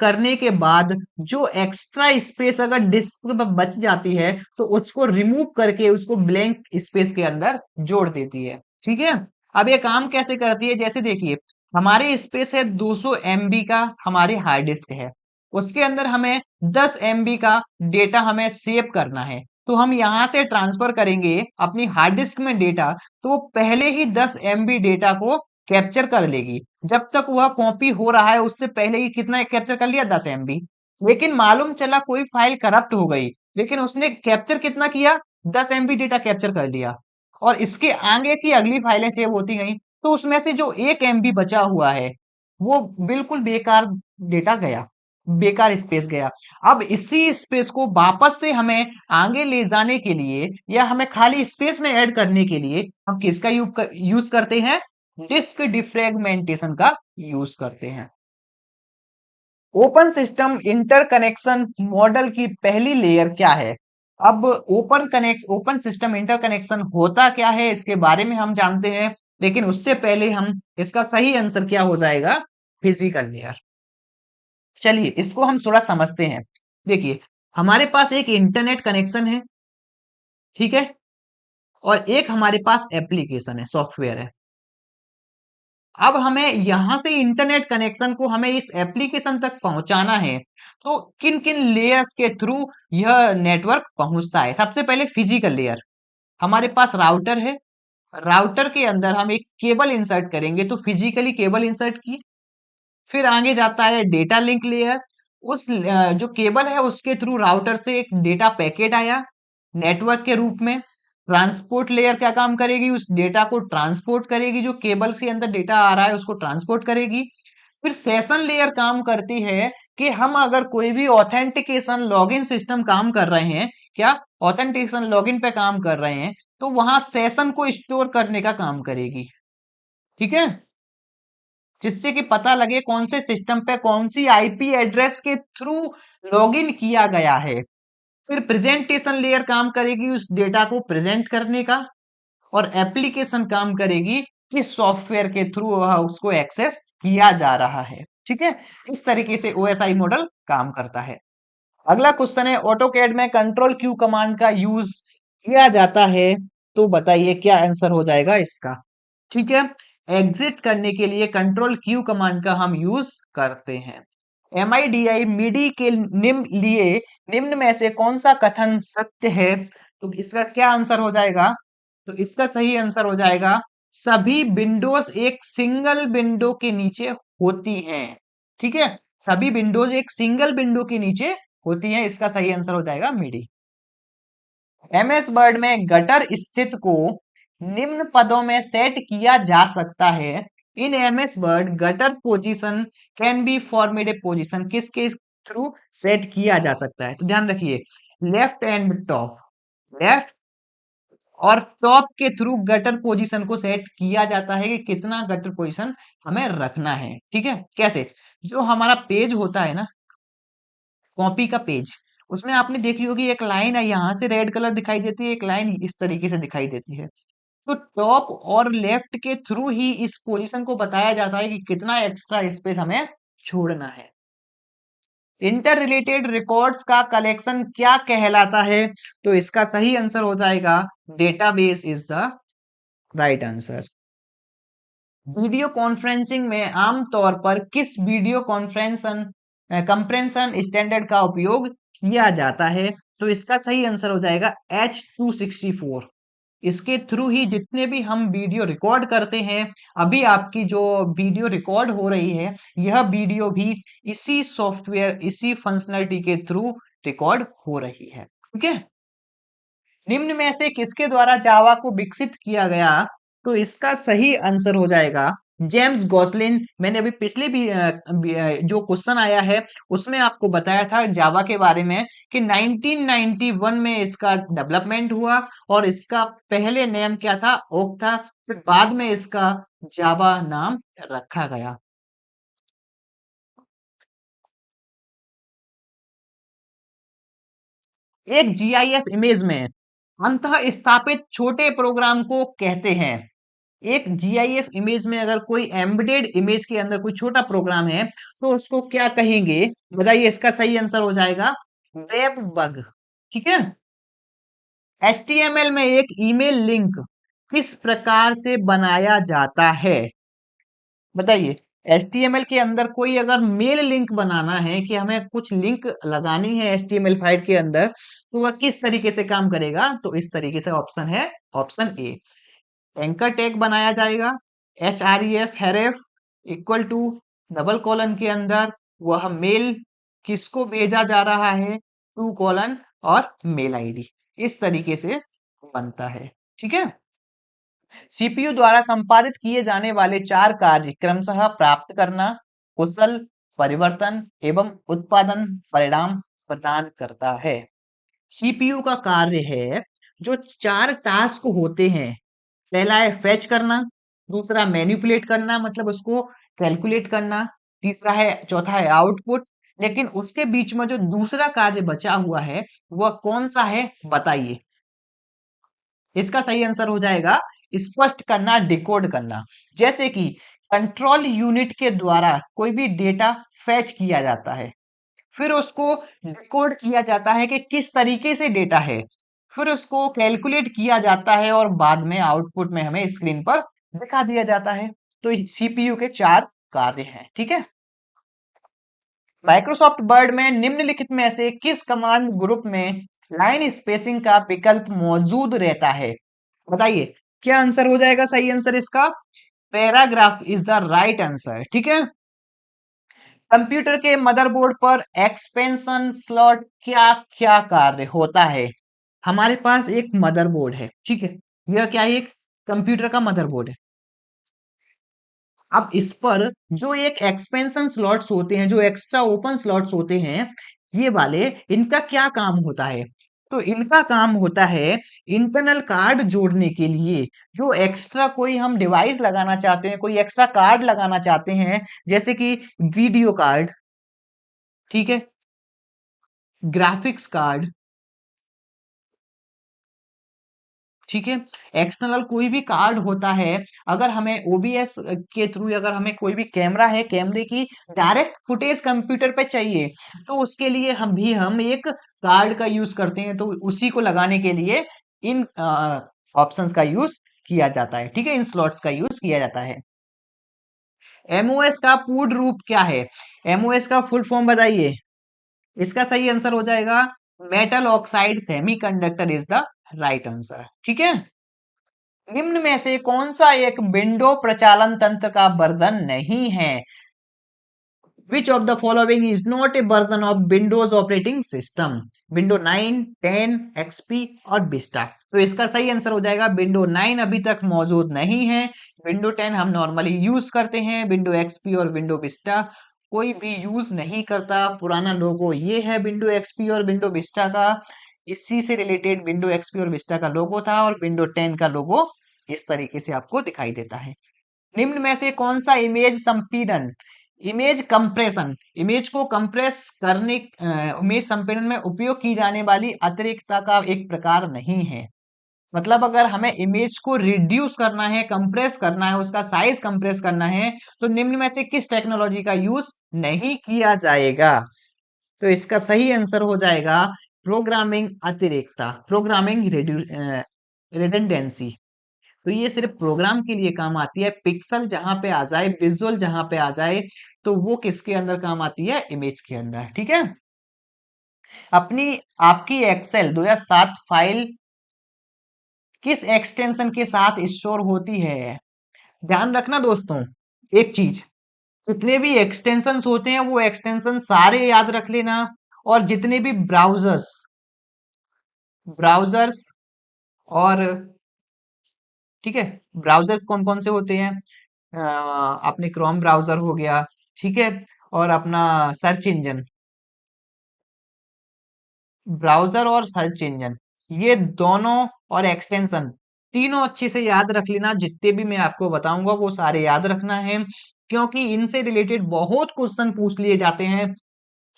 करने के बाद जो एक्स्ट्रा स्पेस अगर डिस्क पर बच जाती है तो उसको रिमूव करके उसको ब्लैंक स्पेस के अंदर जोड़ देती है। ठीक है, अब ये काम कैसे करती है? जैसे देखिए, हमारी स्पेस है 200 MB का, हमारी हार्ड डिस्क है, उसके अंदर हमें 10 MB का डेटा हमें सेव करना है। तो हम यहां से ट्रांसफर करेंगे अपनी हार्ड डिस्क में डेटा, तो वो पहले ही 10 MB डेटा को कैप्चर कर लेगी। जब तक वह कॉपी हो रहा है उससे पहले ही कितना कैप्चर कर लिया? 10 MB। लेकिन मालूम चला कोई फाइल करप्ट हो गई, लेकिन उसने कैप्चर कितना किया? 10 MB डेटा कैप्चर कर लिया और इसके आगे की अगली फाइलें सेव होती गई, तो उसमें से जो 1 MB बचा हुआ है वो बिल्कुल बेकार डेटा गया, बेकार स्पेस गया। अब इसी स्पेस को वापस से हमें आगे ले जाने के लिए या हमें खाली स्पेस में ऐड करने के लिए हम किसका यूज करते हैं? डिस्क डिफ्रेगमेंटेशन का यूज करते हैं। ओपन सिस्टम इंटरकनेक्शन मॉडल की पहली लेयर क्या है? अब ओपन सिस्टम इंटरकनेक्शन होता क्या है इसके बारे में हम जानते हैं। लेकिन उससे पहले हम इसका सही आंसर क्या हो जाएगा, फिजिकल लेयर। चलिए इसको हम थोड़ा समझते हैं। देखिए हमारे पास एक इंटरनेट कनेक्शन है, ठीक है, और एक हमारे पास एप्लीकेशन है, सॉफ्टवेयर है। अब हमें यहां से इंटरनेट कनेक्शन को हमें इस एप्लीकेशन तक पहुंचाना है, तो किन किन लेयर्स के थ्रू यह नेटवर्क पहुंचता है। सबसे पहले फिजिकल लेयर, हमारे पास राउटर है, राउटर के अंदर हम एक केबल इंसर्ट करेंगे, तो फिजिकली केबल इंसर्ट की। फिर आगे जाता है डेटा लिंक लेयर, उस जो केबल है उसके थ्रू राउटर से एक डेटा पैकेट आया नेटवर्क के रूप में। ट्रांसपोर्ट लेयर क्या काम करेगी, उस डेटा को ट्रांसपोर्ट करेगी, जो केबल के अंदर डेटा आ रहा है उसको ट्रांसपोर्ट करेगी। फिर सेशन लेयर काम करती है कि हम अगर कोई भी ऑथेंटिकेशन लॉगिन सिस्टम काम कर रहे हैं, क्या ऑथेंटिकेशन लॉगिन पे काम कर रहे हैं, तो वहां सेशन को स्टोर करने का काम करेगी, ठीक है, जिससे कि पता लगे कौन से सिस्टम पे कौन सी आईपी एड्रेस के थ्रू लॉगिन किया गया है। फिर प्रेजेंटेशन लेयर काम करेगी उस डेटा को प्रेजेंट करने का, और एप्लीकेशन काम करेगी कि सॉफ्टवेयर के थ्रू उसको एक्सेस किया जा रहा है, ठीक है। इस तरीके से ओएसआई मॉडल काम करता है। अगला क्वेश्चन है, ऑटोकैड में कंट्रोल क्यू कमांड का यूज किया जाता है, तो बताइए क्या आंसर हो जाएगा इसका, ठीक है। एग्जिट करने के लिए कंट्रोल क्यू कमांड का हम यूज करते हैं। MIDI मिडी के निम्न में से कौन सा कथन सत्य है, तो इसका क्या आंसर हो जाएगा, तो इसका सही आंसर हो जाएगा सभी विंडोज एक सिंगल विंडो के नीचे होती हैं, ठीक है, सभी विंडोज एक सिंगल विंडो के नीचे होती हैं, इसका सही आंसर हो जाएगा मिडी। MS वर्ड में गटर स्थित को निम्न पदों में सेट किया जा सकता है। इन MS word gutter position can be formed A position किसके थ्रू सेट किया जा सकता है, तो ध्यान रखिए लेफ्ट एंड टॉप, लेफ्ट और टॉप के थ्रू गटर पोजीशन को सेट किया जाता है कि कितना गटर पोजीशन हमें रखना है, ठीक है। कैसे, जो हमारा पेज होता है ना, कॉपी का पेज, उसमें आपने देखी होगी एक लाइन है यहां से रेड कलर दिखाई देती है, एक लाइन इस तरीके से दिखाई देती है, तो टॉप और लेफ्ट के थ्रू ही इस पोजीशन को बताया जाता है कि कितना एक्स्ट्रा स्पेस हमें छोड़ना है। इंटर रिलेटेड रिकॉर्ड्स का कलेक्शन क्या कहलाता है, तो इसका सही आंसर हो जाएगा database is the right answer. Video conferencing में आमतौर पर किस वीडियो कॉन्फ्रेंसन कंप्रेंशन स्टैंडर्ड का उपयोग किया जाता है, तो इसका सही आंसर हो जाएगा H264। इसके थ्रू ही जितने भी हम वीडियो रिकॉर्ड करते हैं, अभी आपकी जो वीडियो रिकॉर्ड हो रही है, यह वीडियो भी इसी सॉफ्टवेयर इसी फंक्शनलिटी के थ्रू रिकॉर्ड हो रही है, ठीक है। निम्न में से किसके द्वारा जावा को विकसित किया गया, तो इसका सही आंसर हो जाएगा जेम्स गॉसलिन। मैंने अभी पिछले भी जो क्वेश्चन आया है उसमें आपको बताया था जावा के बारे में कि 1991 में इसका डेवलपमेंट हुआ, और इसका पहले नेम क्या था, ओक था, फिर बाद में इसका जावा नाम रखा गया। एक जीआईएफ इमेज में अंतः स्थापित छोटे प्रोग्राम को कहते हैं। एक जीआईएफ इमेज में अगर कोई एम्बेडेड इमेज के अंदर कोई छोटा प्रोग्राम है, तो उसको क्या कहेंगे, बताइए इसका सही आंसर हो जाएगा वेब बग, ठीक है। HTML में एक ईमेल लिंक किस प्रकार से बनाया जाता है, बताइए। HTML के अंदर कोई अगर मेल लिंक बनाना है कि हमें कुछ लिंक लगानी है HTML फाइल के अंदर, तो वह किस तरीके से काम करेगा, तो इस तरीके से ऑप्शन है ऑप्शन ए, एंकर टैग बनाया जाएगा, HREF href equal to double colon के अंदर वह मेल किसको भेजा जा रहा है, टू कॉलन और मेल आईडी, इस तरीके से बनता है, ठीक है। सीपीयू द्वारा संपादित किए जाने वाले चार कार्य क्रमशः प्राप्त करना, कुशल परिवर्तन एवं उत्पादन परिणाम प्रदान करता है। सीपीयू का कार्य है, जो चार टास्क होते हैं, पहला है फेच करना, दूसरा मैनिपुलेट करना मतलब उसको कैलकुलेट करना, तीसरा है चौथा है आउटपुट। लेकिन उसके बीच में जो दूसरा कार्य बचा हुआ है वह कौन सा है, बताइए। इसका सही आंसर हो जाएगा स्पष्ट करना, डिकोड करना। जैसे कि कंट्रोल यूनिट के द्वारा कोई भी डेटा फैच किया जाता है, फिर उसको डिकोड किया जाता है कि किस तरीके से डेटा है, फिर उसको कैलकुलेट किया जाता है और बाद में आउटपुट में हमें स्क्रीन पर दिखा दिया जाता है। तो सीपीयू के 4 कार्य हैं, ठीक है। माइक्रोसॉफ्ट वर्ड में निम्नलिखित में से किस कमांड ग्रुप में लाइन स्पेसिंग का विकल्प मौजूद रहता है? बताइए क्या आंसर हो जाएगा सही आंसर इसका? Paragraph is the right answer, ठीक है। कंप्यूटर के मदरबोर्ड पर एक्सपेंशन स्लॉट क्या क्या कार्य होता है? हमारे पास एक मदरबोर्ड है, ठीक है। यह क्या है? एक कंप्यूटर का मदरबोर्ड है। अब इस पर जो एक एक्सपेंशन स्लॉट्स होते हैं, जो एक्स्ट्रा ओपन स्लॉट्स होते हैं, ये वाले, इनका क्या काम होता है? तो इनका काम होता है इंटरनल कार्ड जोड़ने के लिए। जो एक्स्ट्रा कोई हम डिवाइस लगाना चाहते हैं, कोई एक्स्ट्रा कार्ड लगाना चाहते हैं, जैसे कि वीडियो कार्ड, ठीक है, ग्राफिक्स कार्ड, ठीक है, एक्सटर्नल कोई भी कार्ड होता है, अगर हमें ओबीएस के थ्रू, अगर हमें कोई भी कैमरा है, कैमरे की डायरेक्ट फुटेज कंप्यूटर पे चाहिए, तो उसके लिए हम एक कार्ड का यूज करते हैं। तो उसी को लगाने के लिए इन ऑप्शंस का यूज किया जाता है, ठीक है, इन स्लॉट्स का यूज किया जाता है। एमओएस का पूर्ण रूप क्या है? एमओएस का फुल फॉर्म बताइए। इसका सही आंसर हो जाएगा metal oxide semiconductor is the right answer, ठीक है। निम्न में से कौन सा एक विंडो प्रचालन तंत्र का वर्जन नहीं है? Which of the following is not a version of Windows operating system? Window 9, 10, XP और विस्टा। तो इसका सही आंसर हो जाएगा विंडो 9 अभी तक मौजूद नहीं है। विंडो 10 हम नॉर्मली यूज करते हैं। विंडो एक्सपी और विंडो विस्टा कोई भी यूज नहीं करता। पुराना लोगो ये है विंडो एक्सपी और विंडो विस्टा का। इसी से रिलेटेड विंडो एक्सपी और विस्टा का लोगो था, और विंडो 10 का लोगो इस तरीके से आपको दिखाई देता है। निम्न में से कौन सा इमेज संपीड़न, इमेज कंप्रेशन, इमेज को कंप्रेस करने, इमेज संपीड़न में उपयोग की जाने वाली अतिरिक्तता का एक प्रकार नहीं है? मतलब अगर हमें इमेज को रिड्यूस करना है, कंप्रेस करना है, उसका साइज कंप्रेस करना है, तो निम्न में से किस टेक्नोलॉजी का यूज नहीं किया जाएगा? तो इसका सही आंसर हो जाएगा प्रोग्रामिंग अतिरेकता, प्रोग्रामिंग रिडंडेंसी। तो ये सिर्फ प्रोग्राम के लिए काम आती है। पिक्सल जहां पे आ जाए, विजुअल जहां पे आ जाए, तो वो किसके अंदर काम आती है? इमेज के अंदर, ठीक है। अपनी आपकी एक्सेल 2007 फाइल किस एक्सटेंशन के साथ स्टोर होती है? ध्यान रखना दोस्तों, एक चीज, जितने भी एक्सटेंशंस होते हैं वो एक्सटेंशन सारे याद रख लेना। और जितने भी ब्राउजर्स और, ठीक है, ब्राउजर्स कौन कौन से होते हैं? अपने क्रोम ब्राउजर हो गया, ठीक है, और अपना सर्च इंजन, ब्राउजर और सर्च इंजन, ये दोनों, और एक्सटेंशन, तीनों अच्छे से याद रख लेना। जितने भी मैं आपको बताऊंगा वो सारे याद रखना है, क्योंकि इनसे रिलेटेड बहुत क्वेश्चन पूछ लिए जाते हैं।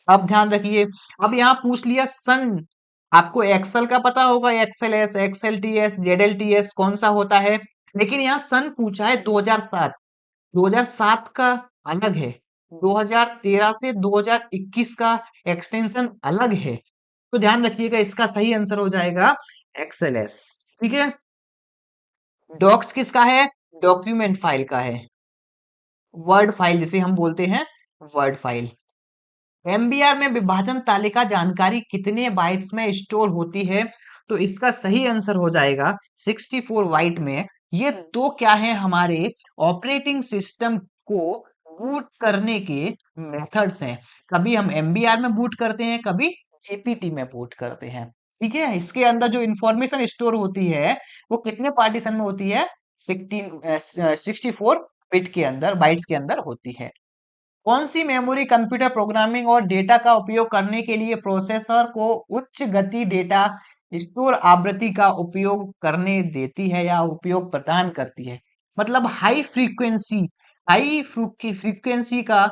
अब ध्यान रखिए, अब यहाँ पूछ लिया सन, आपको एक्सेल का पता होगा, Excel S, Excel T S, ZL T S कौन सा होता है, लेकिन यहाँ सन पूछा है 2007। 2007 का अलग है, 2013 से 2021 का एक्सटेंशन अलग है। तो ध्यान रखिएगा, इसका सही आंसर हो जाएगा एक्सएलएस, ठीक है। डॉक्स किसका है? डॉक्यूमेंट फाइल का है। वर्ड फाइल जिसे हम बोलते हैं, वर्ड फाइल। एमबीआर में विभाजन तालिका जानकारी कितने बाइट्स में स्टोर होती है? तो इसका सही आंसर हो जाएगा 64 बाइट में। ये दो क्या है? हमारे ऑपरेटिंग सिस्टम को बूट करने के मेथड्स हैं। कभी हम एमबीआर में बूट करते हैं, कभी जीपीटी में बूट करते हैं, ठीक है। इसके अंदर जो इंफॉर्मेशन स्टोर होती है वो कितने पार्टीशन में होती है? 64 बिट के अंदर, बाइट्स के अंदर होती है। कौन सी मेमोरी कंप्यूटर प्रोग्रामिंग और डेटा का उपयोग करने के लिए प्रोसेसर को उच्च गति डेटा स्टोर आवृत्ति का उपयोग करने देती है या उपयोग प्रदान करती है? मतलब हाई फ्रीक्वेंसी का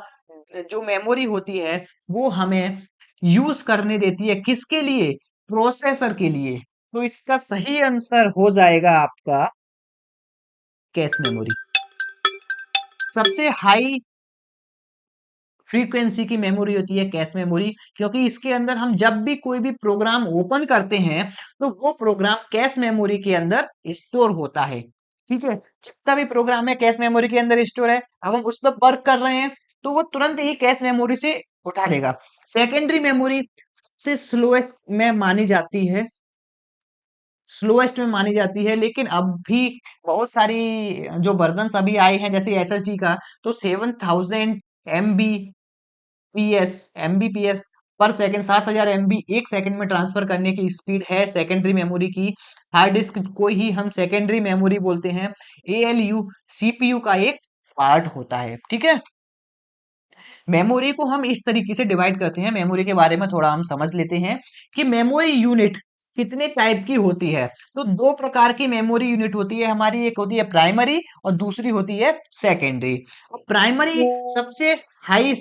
जो मेमोरी होती है वो हमें यूज करने देती है, किसके लिए? प्रोसेसर के लिए। तो इसका सही आंसर हो जाएगा आपका कैश मेमोरी। सबसे हाई फ्रीक्वेंसी की मेमोरी होती है कैश मेमोरी, क्योंकि इसके अंदर हम जब भी कोई भी प्रोग्राम ओपन करते हैं तो वो प्रोग्राम कैश मेमोरी के अंदर स्टोर होता है। ठीक है, जितना भी प्रोग्राम है कैश मेमोरी के अंदर स्टोर है। अब हम उस पर वर्क कर रहे हैं तो वो तुरंत ही कैश मेमोरी से उठा लेगा। सेकेंडरी मेमोरी से स्लोएस्ट में मानी जाती है, लेकिन अब भी बहुत सारी जो वर्जन अभी आए हैं जैसे एसएसडी का, तो 7000 एमबी पीएस एमबीपीएस पर सेकंड, 7000 एमबी एक सेकंड में ट्रांसफर करने की स्पीड है सेकेंडरी मेमोरी की। हार्ड डिस्क को ही हम सेकेंडरी मेमोरी बोलते हैं। एएलयू सीपीयू का एक पार्ट होता है। ठीक है, मेमोरी को हम इस तरीके से डिवाइड करते हैं। मेमोरी के बारे में थोड़ा हम समझ लेते हैं कि मेमोरी यूनिट कितने टाइप की होती है। तो दो प्रकार की मेमोरी यूनिट होती है हमारी, एक होती है प्राइमरी और दूसरी होती है सेकेंडरी। प्राइमरी सबसे हाई,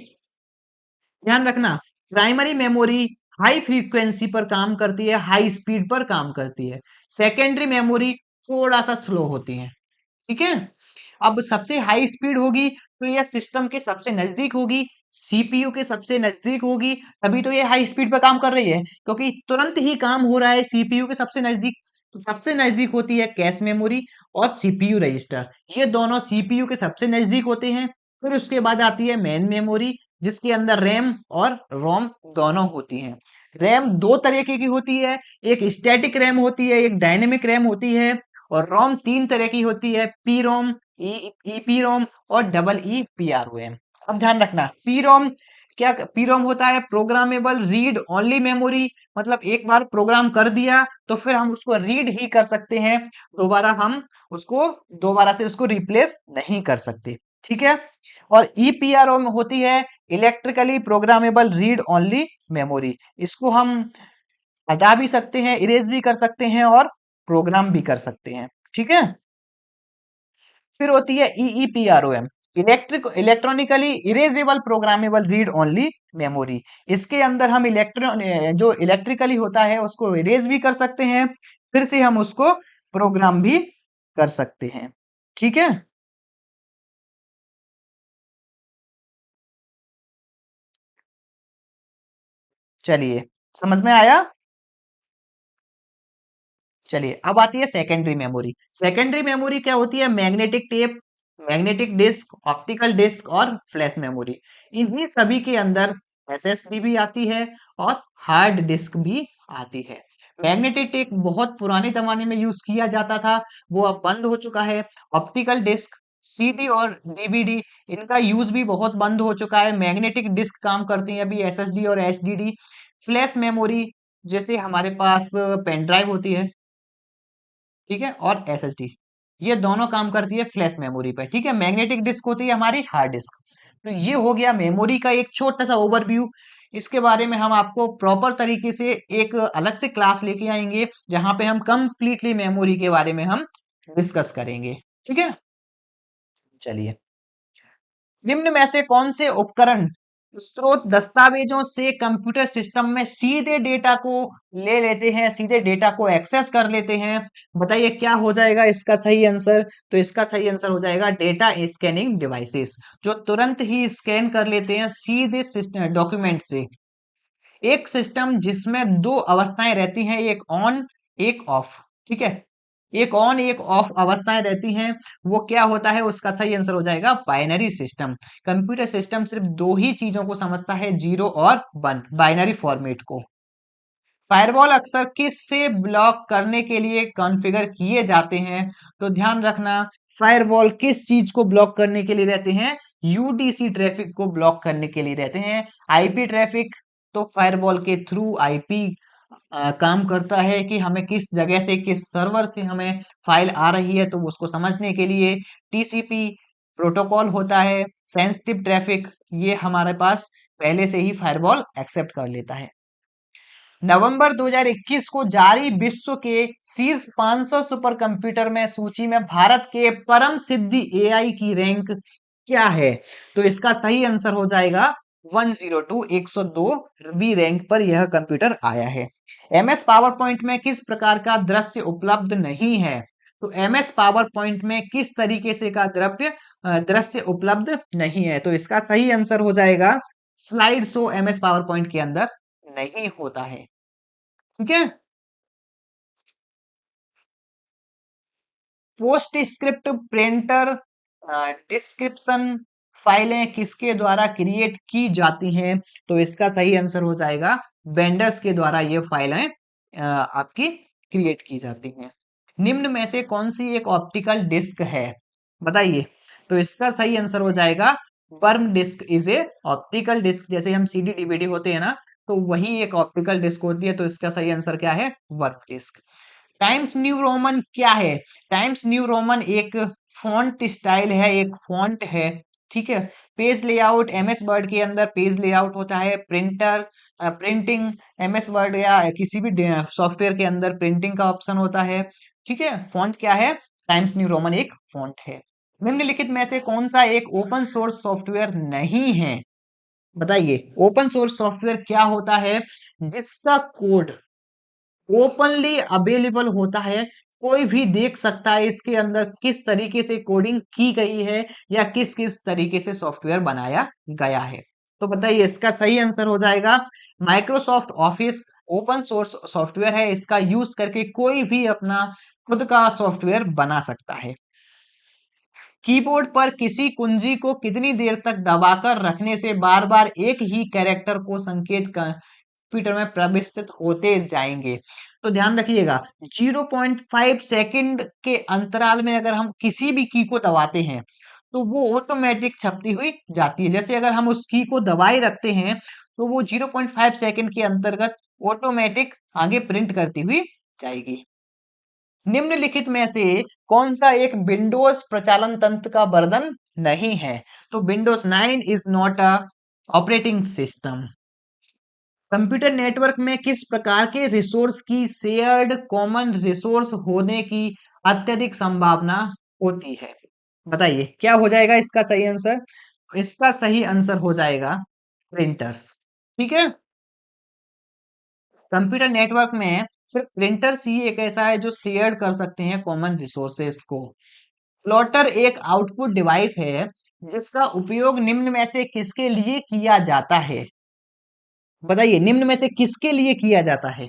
ध्यान रखना, प्राइमरी मेमोरी हाई फ्रीक्वेंसी पर काम करती है, हाई स्पीड पर काम करती है। सेकेंडरी मेमोरी थोड़ा सा स्लो होती है। ठीक है, अब सबसे हाई स्पीड होगी तो यह सिस्टम के सबसे नजदीक होगी, सीपीयू के सबसे नजदीक होगी, तभी तो ये हाई स्पीड पर काम कर रही है, क्योंकि तुरंत ही काम हो रहा है सीपीयू के सबसे नजदीक। तो सबसे नजदीक होती है कैश मेमोरी और सीपीयू रजिस्टर, ये दोनों सीपीयू के सबसे नजदीक होते हैं। फिर उसके बाद आती है मेन मेमोरी, जिसके अंदर रैम और रोम दोनों होती हैं। रैम दो तरीके की होती है, एक स्टैटिक रैम होती है, एक डायनेमिक रैम होती है। और रोम तीन तरह की होती है, पी रोम, ईपी रोम और double E P R O M. अब ध्यान रखना, पी रोम क्या, पी रोम होता है प्रोग्रामेबल रीड ओनली मेमोरी, मतलब एक बार प्रोग्राम कर दिया तो फिर हम उसको रीड ही कर सकते हैं, दोबारा हम उसको दोबारा से उसको रिप्लेस नहीं कर सकते। ठीक है, और ईपीआरओ में होती है electrically programmable read only memory, इसको हम हटा भी सकते हैं, इरेज भी कर सकते हैं और प्रोग्राम भी कर सकते हैं। ठीक है, फिर होती है EEPROM, electronically erasable programmable read only memory. इसके अंदर हम जो इलेक्ट्रिकली होता है उसको इरेज भी कर सकते हैं, फिर से हम उसको प्रोग्राम भी कर सकते हैं। ठीक है, चलिए, समझ में आया। चलिए, अब आती है सेकेंडरी मेमोरी। सेकेंडरी मेमोरी क्या होती है, magnetic tape, magnetic disk, optical disk और फ्लैश मेमोरी। इन्हीं सभी के अंदर एसएसडी भी आती है और हार्ड डिस्क भी आती है। मैग्नेटिक टेप बहुत पुराने जमाने में यूज किया जाता था, वो अब बंद हो चुका है। ऑप्टिकल डिस्क, सीडी और डीवीडी, इनका यूज भी बहुत बंद हो चुका है। मैग्नेटिक डिस्क काम करती है अभी एसएसडी और एचडीडी। फ्लैश मेमोरी, जैसे हमारे पास पेन ड्राइव होती है, ठीक है, और एसएसडी, ये दोनों काम करती है फ्लैश मेमोरी पे। ठीक है, मैग्नेटिक डिस्क होती है हमारी हार्ड डिस्क। तो ये हो गया मेमोरी का एक छोटा सा ओवरव्यू। इसके बारे में हम आपको प्रॉपर तरीके से एक अलग से क्लास लेके आएंगे, जहां पे हम कंप्लीटली मेमोरी के बारे में हम डिस्कस करेंगे। ठीक है, चलिए, निम्न में से कौन से उपकरण स्रोत दस्तावेजों से कंप्यूटर सिस्टम में सीधे डेटा को ले लेते हैं, सीधे डेटा को एक्सेस कर लेते हैं। बताइए क्या हो जाएगा इसका सही आंसर। तो इसका सही आंसर हो जाएगा डेटा स्कैनिंग डिवाइसेस, जो तुरंत ही स्कैन कर लेते हैं सीधे डॉक्यूमेंट से। एक सिस्टम जिसमें दो अवस्थाएं रहती हैं, एक ऑन एक ऑफ, ठीक है, एक ऑन एक ऑफ अवस्थाएं रहती हैं, वो क्या होता है, उसका सही आंसर हो जाएगा बाइनरी सिस्टम। कंप्यूटर सिस्टम सिर्फ दो ही चीजों को समझता है, जीरो और वन, बाइनरी फॉर्मेट को। फायरवॉल अक्सर किस से ब्लॉक करने के लिए कॉन्फ़िगर किए जाते हैं। तो ध्यान रखना, फायरवॉल किस चीज को ब्लॉक करने के लिए रहते हैं, यूडीसी ट्रैफिक को ब्लॉक करने के लिए रहते हैं। आईपी ट्रैफिक, तो फायरवॉल के थ्रू आईपी काम करता है कि हमें किस जगह से, किस सर्वर से हमें फाइल आ रही है, तो उसको समझने के लिए टीसीपी प्रोटोकॉल होता है। सेंसिटिव ट्रैफिक, ये हमारे पास पहले से ही फायरवॉल एक्सेप्ट कर लेता है। नवंबर 2021 को जारी विश्व के शीर्ष 500 सुपर कंप्यूटर में सूची में भारत के परम सिद्धि एआई की रैंक क्या है। तो इसका सही आंसर हो जाएगा 102, 102वीं रैंक पर यह कंप्यूटर आया है। एमएस पावर पॉइंट में किस प्रकार का दृश्य उपलब्ध नहीं है। तो MS पावर पॉइंट में किस तरीके से का दृश्य उपलब्ध नहीं है, तो इसका सही आंसर हो जाएगा slide show MS power point के अंदर नहीं होता है। ठीक है। पोस्ट स्क्रिप्ट प्रिंटर डिस्क्रिप्शन फाइलें किसके द्वारा क्रिएट की जाती हैं, तो इसका सही आंसर हो जाएगा वेंडर्स के द्वारा ये फाइलें आपकी क्रिएट की जाती हैं। निम्न में से कौन सी एक ऑप्टिकल डिस्क है, बताइए, तो इसका सही आंसर हो जाएगा WORM disk is a optical disk. जैसे हम सीडी डीवीडी होते हैं ना, तो वही एक ऑप्टिकल डिस्क होती है, तो इसका सही आंसर क्या है, WORM disk. Times New Roman क्या है, टाइम्स न्यू रोमन एक फॉन्ट स्टाइल है, एक फॉन्ट है। ठीक है। पेज लेआउट एमएस वर्ड के अंदर पेज लेआउट होता है, प्रिंटिंग एमएस वर्ड या किसी भी सॉफ्टवेयर के अंदर प्रिंटिंग का ऑप्शन होता है। ठीक है। फॉन्ट क्या है, टाइम्स न्यू रोमन एक फॉन्ट है। निम्नलिखित में से कौन सा एक ओपन सोर्स सॉफ्टवेयर नहीं है, बताइए। ओपन सोर्स सॉफ्टवेयर क्या होता है, जिसका कोड ओपनली अवेलेबल होता है, कोई भी देख सकता है इसके अंदर किस तरीके से कोडिंग की गई है या किस किस तरीके से सॉफ्टवेयर बनाया गया है। तो बताइए, इसका सही आंसर हो जाएगा Microsoft office. Open source software है, इसका यूज करके कोई भी अपना खुद का सॉफ्टवेयर बना सकता है। कीबोर्ड पर किसी कुंजी को कितनी देर तक दबाकर रखने से बार बार एक ही कैरेक्टर को संकेत कंप्यूटर में प्रविष्ट होते जाएंगे, तो ध्यान रखिएगा 0.5 सेकंड के अंतराल में अगर हम किसी भी की को दबाते हैं तो वो ऑटोमेटिक छपती हुई जाती है। जैसे अगर हम उस की को दबाए रखते हैं तो वो 0.5 सेकंड के अंतर्गत ऑटोमेटिक आगे प्रिंट करती हुई जाएगी। निम्नलिखित में से कौन सा एक विंडोज प्रचालन तंत्र का वर्जन नहीं है, तो Windows 9 is not a operating system. Computer network में किस प्रकार के रिसोर्स की शेयर्ड कॉमन रिसोर्स होने की अत्यधिक संभावना होती है, बताइए क्या हो जाएगा इसका सही आंसर। इसका सही आंसर हो जाएगा प्रिंटर्स। ठीक है। कंप्यूटर नेटवर्क में सिर्फ प्रिंटर्स ही एक ऐसा है जो शेयर कर सकते हैं कॉमन रिसोर्सेस को। प्लॉटर एक आउटपुट डिवाइस है जिसका उपयोग निम्न में से किसके लिए किया जाता है, बताइए निम्न में से किसके लिए किया जाता है।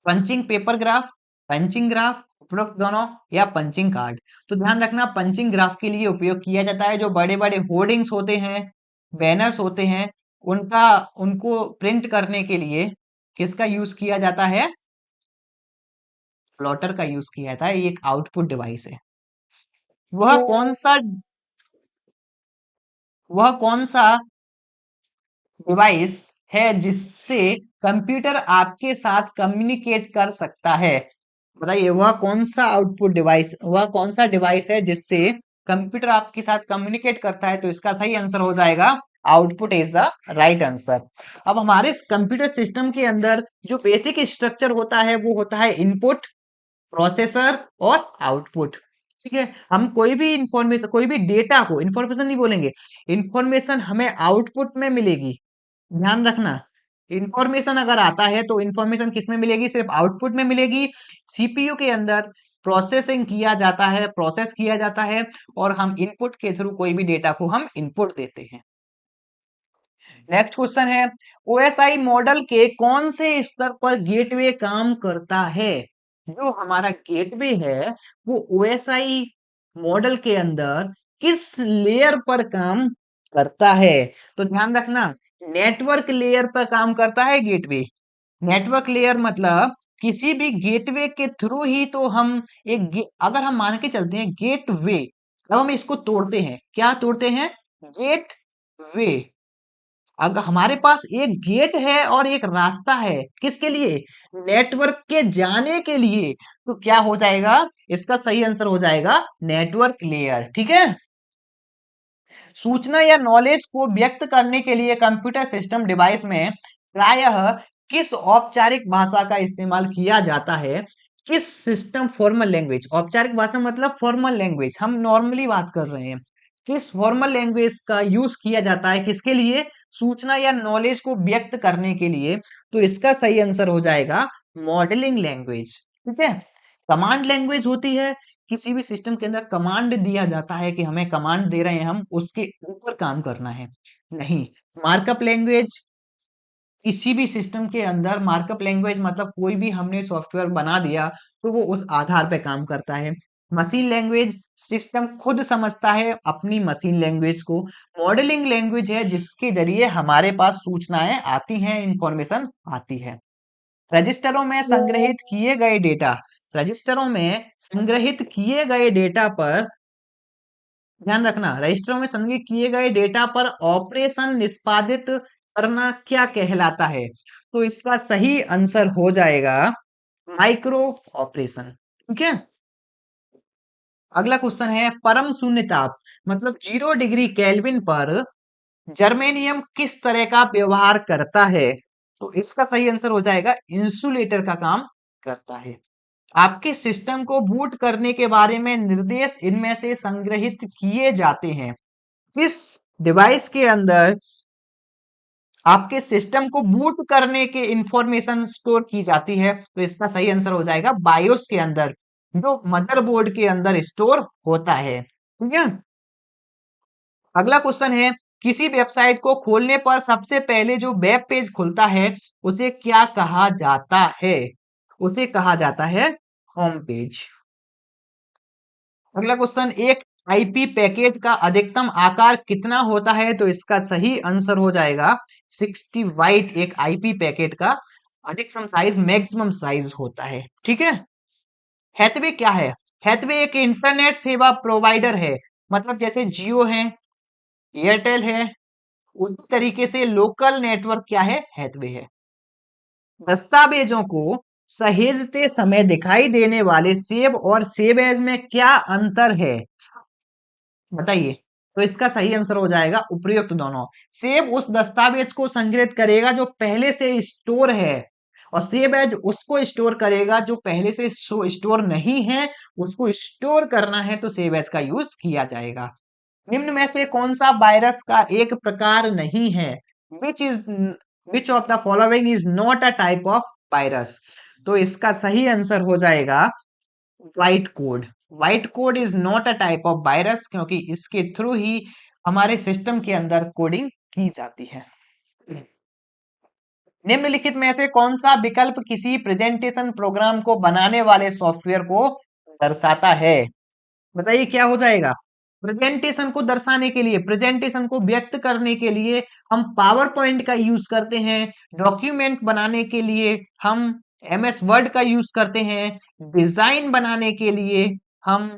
Punching paper graph, punching graph, उपरोक्त दोनों, या पंचिंग कार्ड। तो ध्यान रखना पंचिंग ग्राफ के लिए उपयोग किया जाता है। जो बड़े बड़े होर्डिंग्स होते हैं, बैनर्स होते हैं, उनका उनको प्रिंट करने के लिए किसका यूज किया जाता है, प्लॉटर का यूज किया जाता है। ये एक आउटपुट डिवाइस है। वह कौन सा वह कौन सा डिवाइस है जिससे कंप्यूटर आपके साथ कम्युनिकेट कर सकता है, बताइए वह कौन सा आउटपुट डिवाइस, वह कौन सा डिवाइस है जिससे कंप्यूटर आपके साथ कम्युनिकेट करता है, तो इसका सही आंसर हो जाएगा output is the right answer. अब हमारे कंप्यूटर सिस्टम के अंदर जो बेसिक स्ट्रक्चर होता है वो होता है इनपुट, प्रोसेसर और आउटपुट। ठीक है। हम कोई भी इंफॉर्मेशन, कोई भी डेटा को, इंफॉर्मेशन नहीं बोलेंगे, इंफॉर्मेशन हमें आउटपुट में मिलेगी। ध्यान रखना, इंफॉर्मेशन अगर आता है तो इंफॉर्मेशन किस में मिलेगी, सिर्फ आउटपुट में मिलेगी। सीपीयू के अंदर प्रोसेसिंग किया जाता है, प्रोसेस किया जाता है, और हम इनपुट के थ्रू कोई भी डेटा को हम इनपुट देते हैं। नेक्स्ट क्वेश्चन है, ओएसआई मॉडल के कौन से स्तर पर गेटवे काम करता है। जो हमारा गेटवे है वो ओएसआई मॉडल के अंदर किस लेयर पर काम करता है, तो ध्यान रखना नेटवर्क लेयर पर काम करता है गेटवे। नेटवर्क लेयर मतलब किसी भी गेटवे के थ्रू ही तो हम अगर हम मान के चलते हैं गेटवे, अब हम इसको तोड़ते हैं, क्या तोड़ते हैं, गेट वे। अगर हमारे पास एक गेट है और एक रास्ता है किसके लिए, नेटवर्क के जाने के लिए, तो क्या हो जाएगा, इसका सही आंसर हो जाएगा नेटवर्क लेयर। ठीक है। सूचना या नॉलेज को व्यक्त करने के लिए कंप्यूटर सिस्टम डिवाइस में प्रायः किस औपचारिक भाषा का इस्तेमाल किया जाता है, किस सिस्टम फॉर्मल लैंग्वेज, औपचारिक भाषा मतलब फॉर्मल लैंग्वेज, हम नॉर्मली बात कर रहे हैं, किस फॉर्मल लैंग्वेज का यूज किया जाता है किसके लिए, सूचना या नॉलेज को व्यक्त करने के लिए, तो इसका सही आंसर हो जाएगा मॉडलिंग लैंग्वेज। ठीक है। कमांड लैंग्वेज होती है किसी भी सिस्टम के अंदर कमांड दिया जाता है कि हमें कमांड दे रहे हैं, हम उसके ऊपर काम करना है, नहीं। मार्कअप लैंग्वेज, किसी भी सिस्टम के अंदर मार्कअप लैंग्वेज मतलब कोई भी हमने सॉफ्टवेयर बना दिया तो वो उस आधार पे काम करता है। मशीन लैंग्वेज, सिस्टम खुद समझता है अपनी मशीन लैंग्वेज को। मॉडलिंग लैंग्वेज है जिसके जरिए हमारे पास सूचनाएं आती हैं, इंफॉर्मेशन आती है। रजिस्टरों में संग्रहित किए गए डेटा, रजिस्टरों में संग्रहित किए गए डेटा पर ध्यान रखना, रजिस्टरों में संग्रहित किए गए डेटा पर ऑपरेशन निष्पादित करना क्या कहलाता है? तो इसका सही आंसर हो जाएगा माइक्रो ऑपरेशन। ठीक है। अगला क्वेश्चन है, परम शून्य ताप मतलब 0 डिग्री केल्विन पर जर्मेनियम किस तरह का व्यवहार करता है? तो इसका सही आंसर हो जाएगा इंसुलेटर का काम करता है। आपके सिस्टम को बूट करने के बारे में निर्देश इनमें से संग्रहित किए जाते हैं। किस डिवाइस के अंदर आपके सिस्टम को बूट करने के इंफॉर्मेशन स्टोर की जाती है? तो इसका सही आंसर हो जाएगा बायोस के अंदर, जो मदरबोर्ड के अंदर स्टोर होता है। ठीक है। अगला क्वेश्चन है, किसी वेबसाइट को खोलने पर सबसे पहले जो वेब पेज खुलता है उसे क्या कहा जाता है? उसे कहा जाता है होम पेज। अगला क्वेश्चन, एक आईपी पैकेज का अधिकतम आकार कितना होता है? तो इसका सही आंसर हो जाएगा 60 बाइट एक आईपी पैकेट का अधिकतम साइज, मैक्सिमम साइज होता है। ठीक है। हैथवे क्या है? हैथवे एक इंटरनेट सेवा प्रोवाइडर है, मतलब जैसे जियो है, एयरटेल है, उसी तरीके से लोकल नेटवर्क क्या है? हैथवे है। दस्तावेजों को सहेजते समय दिखाई देने वाले सेव और सेव एज में क्या अंतर है? बताइए। तो इसका सही आंसर हो जाएगा उपयुक्त दोनों। सेव उस दस्तावेज को संग्रहित करेगा जो पहले से स्टोर है, और सेव एज उसको स्टोर करेगा जो पहले से स्टोर नहीं है, उसको स्टोर करना है तो सेव एज का यूज किया जाएगा। निम्न में से कौन सा वायरस का एक प्रकार नहीं है? Which is which of the following is not a type of virus? तो इसका सही आंसर हो जाएगा white code. White code is not a type of virus, क्योंकि इसके थ्रू ही हमारे सिस्टम के अंदर कोडिंग की जाती है। निम्नलिखित में से कौन सा विकल्प किसी प्रेजेंटेशन प्रोग्राम को बनाने वाले सॉफ्टवेयर को दर्शाता है? बताइए क्या हो जाएगा? प्रेजेंटेशन को दर्शाने के लिए, प्रेजेंटेशन को व्यक्त करने के लिए हम पावर पॉइंट का यूज करते हैं। डॉक्यूमेंट बनाने के लिए हम एमएस वर्ड का यूज करते हैं। डिजाइन बनाने के लिए हम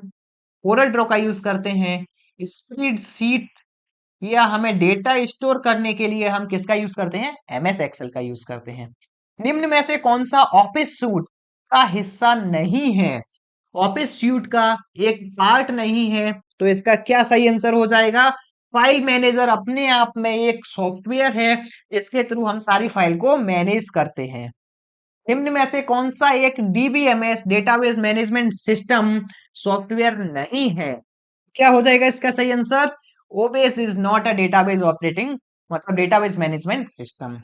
कोरल ड्रॉ का यूज करते हैं। स्प्रेड शीट या हमें डेटा स्टोर करने के लिए हम किसका यूज करते हैं? एमएस एक्सेल का यूज करते हैं। निम्न में से कौन सा ऑफिस सूट का हिस्सा नहीं है? ऑफिस सूट का एक पार्ट नहीं है, तो इसका क्या सही आंसर हो जाएगा? फाइल मैनेजर अपने आप में एक सॉफ्टवेयर है जिसके थ्रू हम सारी फाइल को मैनेज करते हैं। निम्न में से कौन सा एक DBMS database management system software नहीं है? क्या हो जाएगा इसका सही आंसर? ओबेस is not a database operating मतलब database management system.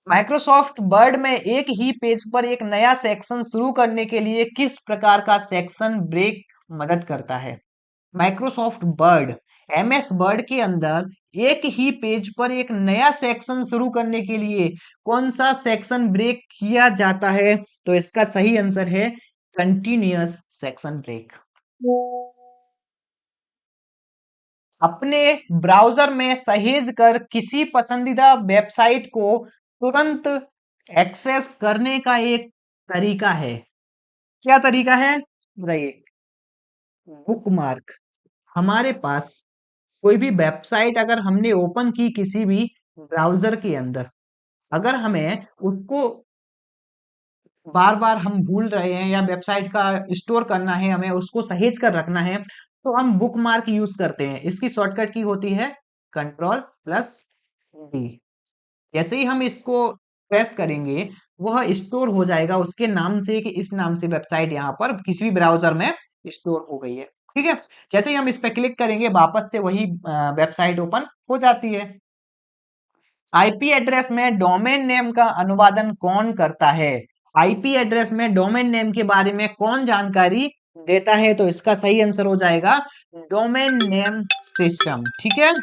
Microsoft Word में एक ही पेज पर एक नया सेक्शन शुरू करने के लिए किस प्रकार का सेक्शन ब्रेक मदद करता है? माइक्रोसॉफ्ट वर्ड, एमएस वर्ड के अंदर एक ही पेज पर एक नया सेक्शन शुरू करने के लिए कौन सा सेक्शन ब्रेक किया जाता है? तो इसका सही आंसर है कंटिन्यूअस सेक्शन ब्रेक। अपने ब्राउजर में सहेज कर किसी पसंदीदा वेबसाइट को तुरंत एक्सेस करने का एक तरीका है। क्या तरीका है बताइए? बुकमार्क। हमारे पास कोई भी वेबसाइट अगर हमने ओपन की किसी भी ब्राउजर के अंदर, अगर हमें उसको बार बार हम भूल रहे हैं या वेबसाइट का स्टोर करना है, हमें उसको सहेज कर रखना है, तो हम बुकमार्क यूज करते हैं। इसकी शॉर्टकट की होती है Ctrl+D। जैसे ही हम इसको प्रेस करेंगे वह स्टोर हो जाएगा उसके नाम से कि इस नाम से वेबसाइट यहाँ पर किसी भी ब्राउजर में स्टोर हो गई है। ठीक है। जैसे ही हम इस पर क्लिक करेंगे वापस से वही वेबसाइट ओपन हो जाती है। आईपी एड्रेस में डोमेन नेम का अनुवादन कौन करता है? आईपी एड्रेस में डोमेन नेम के बारे में कौन जानकारी देता है, तो इसका सही आंसर हो जाएगा डोमेन नेम सिस्टम। ठीक है,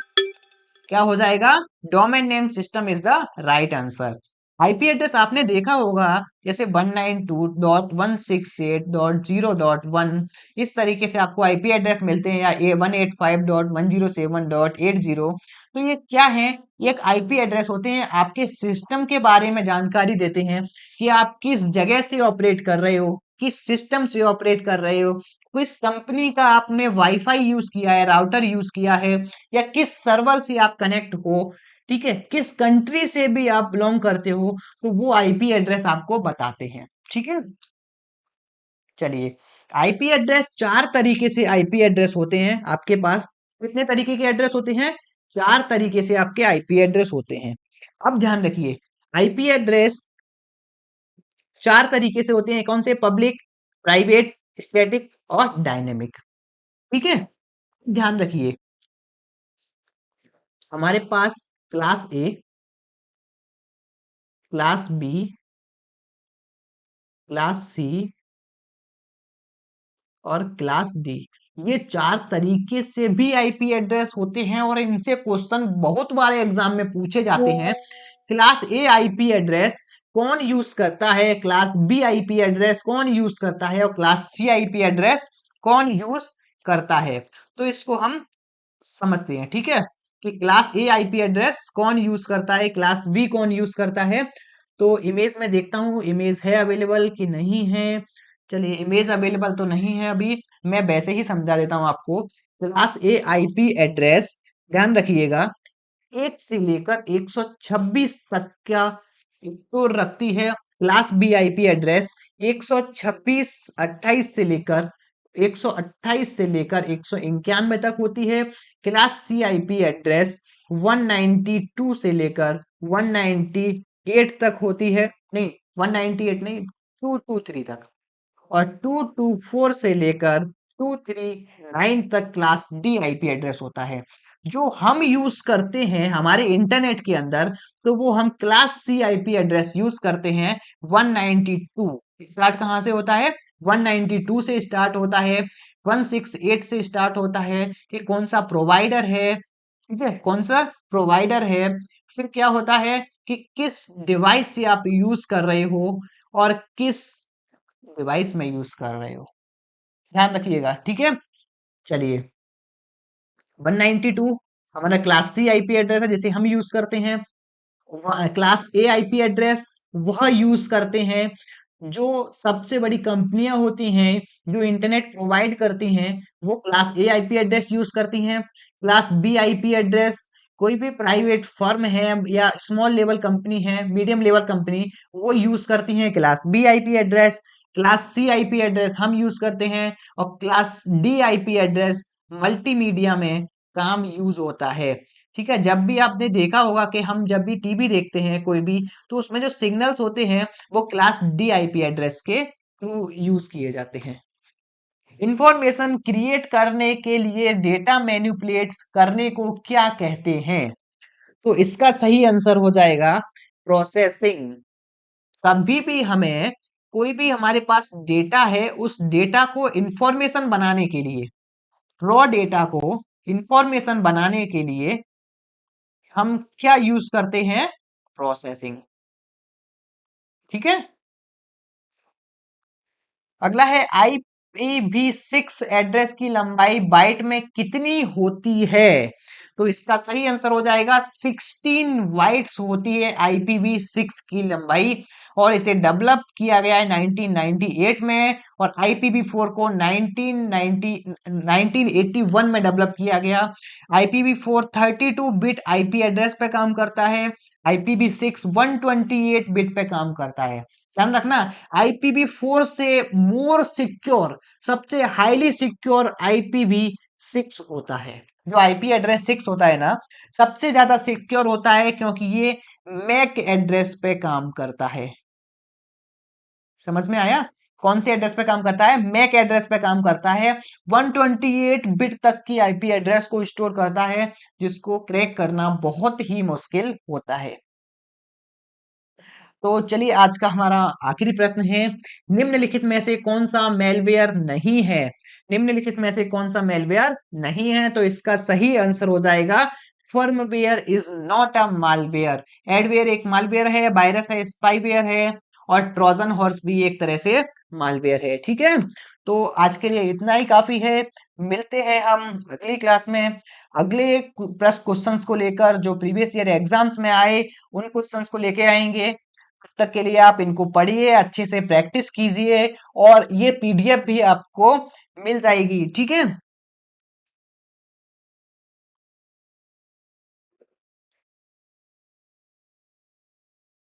क्या हो जाएगा? Domain name system is the right answer. IP address आपने देखा होगा, जैसे 192.168.0.1 इस तरीके से आपको आईपी एड्रेस मिलते हैं, या 185.107.80। तो ये क्या है? ये एक आईपी एड्रेस होते हैं, आपके सिस्टम के बारे में जानकारी देते हैं कि आप किस जगह से ऑपरेट कर रहे हो, किस सिस्टम से ऑपरेट कर रहे हो, किस कंपनी का आपने वाईफाई यूज किया है, राउटर यूज किया है, या किस सर्वर से आप कनेक्ट हो, ठीक है, किस कंट्री से भी आप बिलोंग करते हो, तो वो आईपी एड्रेस आपको बताते हैं। ठीक है, चलिए, आईपी एड्रेस चार तरीके से आईपी एड्रेस होते हैं आपके पास। कितने तरीके के एड्रेस होते हैं? चार तरीके से आपके आईपी एड्रेस होते हैं। अब ध्यान रखिए, आईपी एड्रेस चार तरीके से होते हैं। कौन से? पब्लिक, प्राइवेट, स्टैटिक और डायनेमिक। ठीक है, ध्यान रखिए, हमारे पास class A, class B, class C और क्लास डी, ये चार तरीके से भी आईपी एड्रेस होते हैं, और इनसे क्वेश्चन बहुत बार एग्जाम में पूछे जाते हैं। क्लास ए आईपी एड्रेस कौन यूज करता है, क्लास बी आईपी एड्रेस कौन यूज करता है, और क्लास सी आईपी एड्रेस कौन यूज करता है। तो इसको हम समझते हैं। ठीक है, कि क्लास ए आईपी एड्रेस कौन यूज करता है, क्लास बी कौन यूज करता है। तो इमेज में देखता हूँ, इमेज है अवेलेबल कि नहीं है। चलिए, इमेज अवेलेबल तो नहीं है अभी, मैं वैसे ही समझा देता हूँ आपको। क्लास ए आईपी एड्रेस, ध्यान रखिएगा, 1 से लेकर 126 तक का स्टोर रखती है। क्लास बी आईपी एड्रेस 126 28 से लेकर 128 से लेकर 191 तक होती है। क्लास सी आईपी एड्रेस 192 से लेकर 198 तक होती है। नहीं, 198 नहीं, 223 तक। और 224 से लेकर 239 तक क्लास डी आईपी एड्रेस होता है। जो हम यूज करते हैं हमारे इंटरनेट के अंदर, तो वो हम class C IP address use करते हैं। 192 स्टार्ट कहाँ से होता है? 192 से स्टार्ट होता है, 168 से स्टार्ट होता है कि कौन सा प्रोवाइडर है। ठीक है, कौन सा प्रोवाइडर है। फिर क्या होता है कि किस डिवाइस से आप यूज कर रहे हो, और किस डिवाइस में यूज कर रहे हो, ध्यान रखिएगा। ठीक है, चलिए, 192 हमारा क्लास सी आईपी एड्रेस है जिसे हम यूज करते हैं। क्लास ए आईपी एड्रेस वह यूज करते हैं जो सबसे बड़ी कंपनियां होती हैं, जो इंटरनेट प्रोवाइड करती हैं, वो क्लास ए आईपी एड्रेस यूज करती हैं। क्लास बी आईपी एड्रेस कोई भी प्राइवेट फर्म है या स्मॉल लेवल कंपनी है, मीडियम लेवल कंपनी, वो यूज करती हैं class B IP address. Class C IP address हम यूज करते हैं, और class D IP address multimedia में काम यूज होता है। ठीक है, जब भी आपने देखा होगा कि हम जब भी टीवी देखते हैं कोई भी, तो उसमें जो सिग्नल्स होते हैं वो क्लास डी आईपी एड्रेस के थ्रू यूज किए जाते हैं। इंफॉर्मेशन क्रिएट करने के लिए डेटा मैनिपुलेट करने को क्या कहते हैं? तो इसका सही आंसर हो जाएगा प्रोसेसिंग। कभी भी हमें, कोई भी हमारे पास डेटा है, उस डेटा को इंफॉर्मेशन बनाने के लिए, रॉ डेटा को इंफॉर्मेशन बनाने के लिए हम क्या यूज करते हैं? प्रोसेसिंग। ठीक है, अगला है IPv6 एड्रेस की लंबाई बाइट में कितनी होती है? तो इसका सही आंसर हो जाएगा 16 बाइट्स होती है IPv6 की लंबाई, और इसे डेवलप किया गया है 1998 में, और IPv4 को 1981 में डेवलप किया गया। IPv4 32 बिट आईपी एड्रेस पे काम करता है, IPv6 128 बिट पे काम करता है। ध्यान रखना, IPv4 से मोर सिक्योर, सबसे हाईली सिक्योर IPv6 होता है। जो आईपी एड्रेस 6 होता है ना, सबसे ज्यादा सिक्योर होता है, क्योंकि ये मैक एड्रेस पे काम करता है। समझ में आया? कौन से एड्रेस पे काम करता है? मैक एड्रेस पे काम करता है। 128 बिट तक की आईपी एड्रेस को स्टोर करता है, जिसको क्रैक करना बहुत ही मुश्किल होता है। तो चलिए आज का हमारा आखिरी प्रश्न है, निम्नलिखित में से कौन सा मेलवेयर नहीं है? निम्नलिखित में से कौन सा मेलवेयर नहीं है? तो इसका सही आंसर हो जाएगा firmware is not a malware. Adware एक मालवेयर है, वायरस है, स्पाईवेयर है, और ट्रोजन हॉर्स भी एक तरह से मालवेयर है। ठीक है, तो आज के लिए इतना ही काफी है। मिलते हैं हम अगली क्लास में अगले प्रश्न क्वेश्चंस को लेकर, जो प्रीवियस ईयर एग्जाम्स में आए उन क्वेश्चंस को लेके आएंगे। तब तक के लिए आप इनको पढ़िए, अच्छे से प्रैक्टिस कीजिए, और ये पीडीएफ भी आपको मिल जाएगी। ठीक है।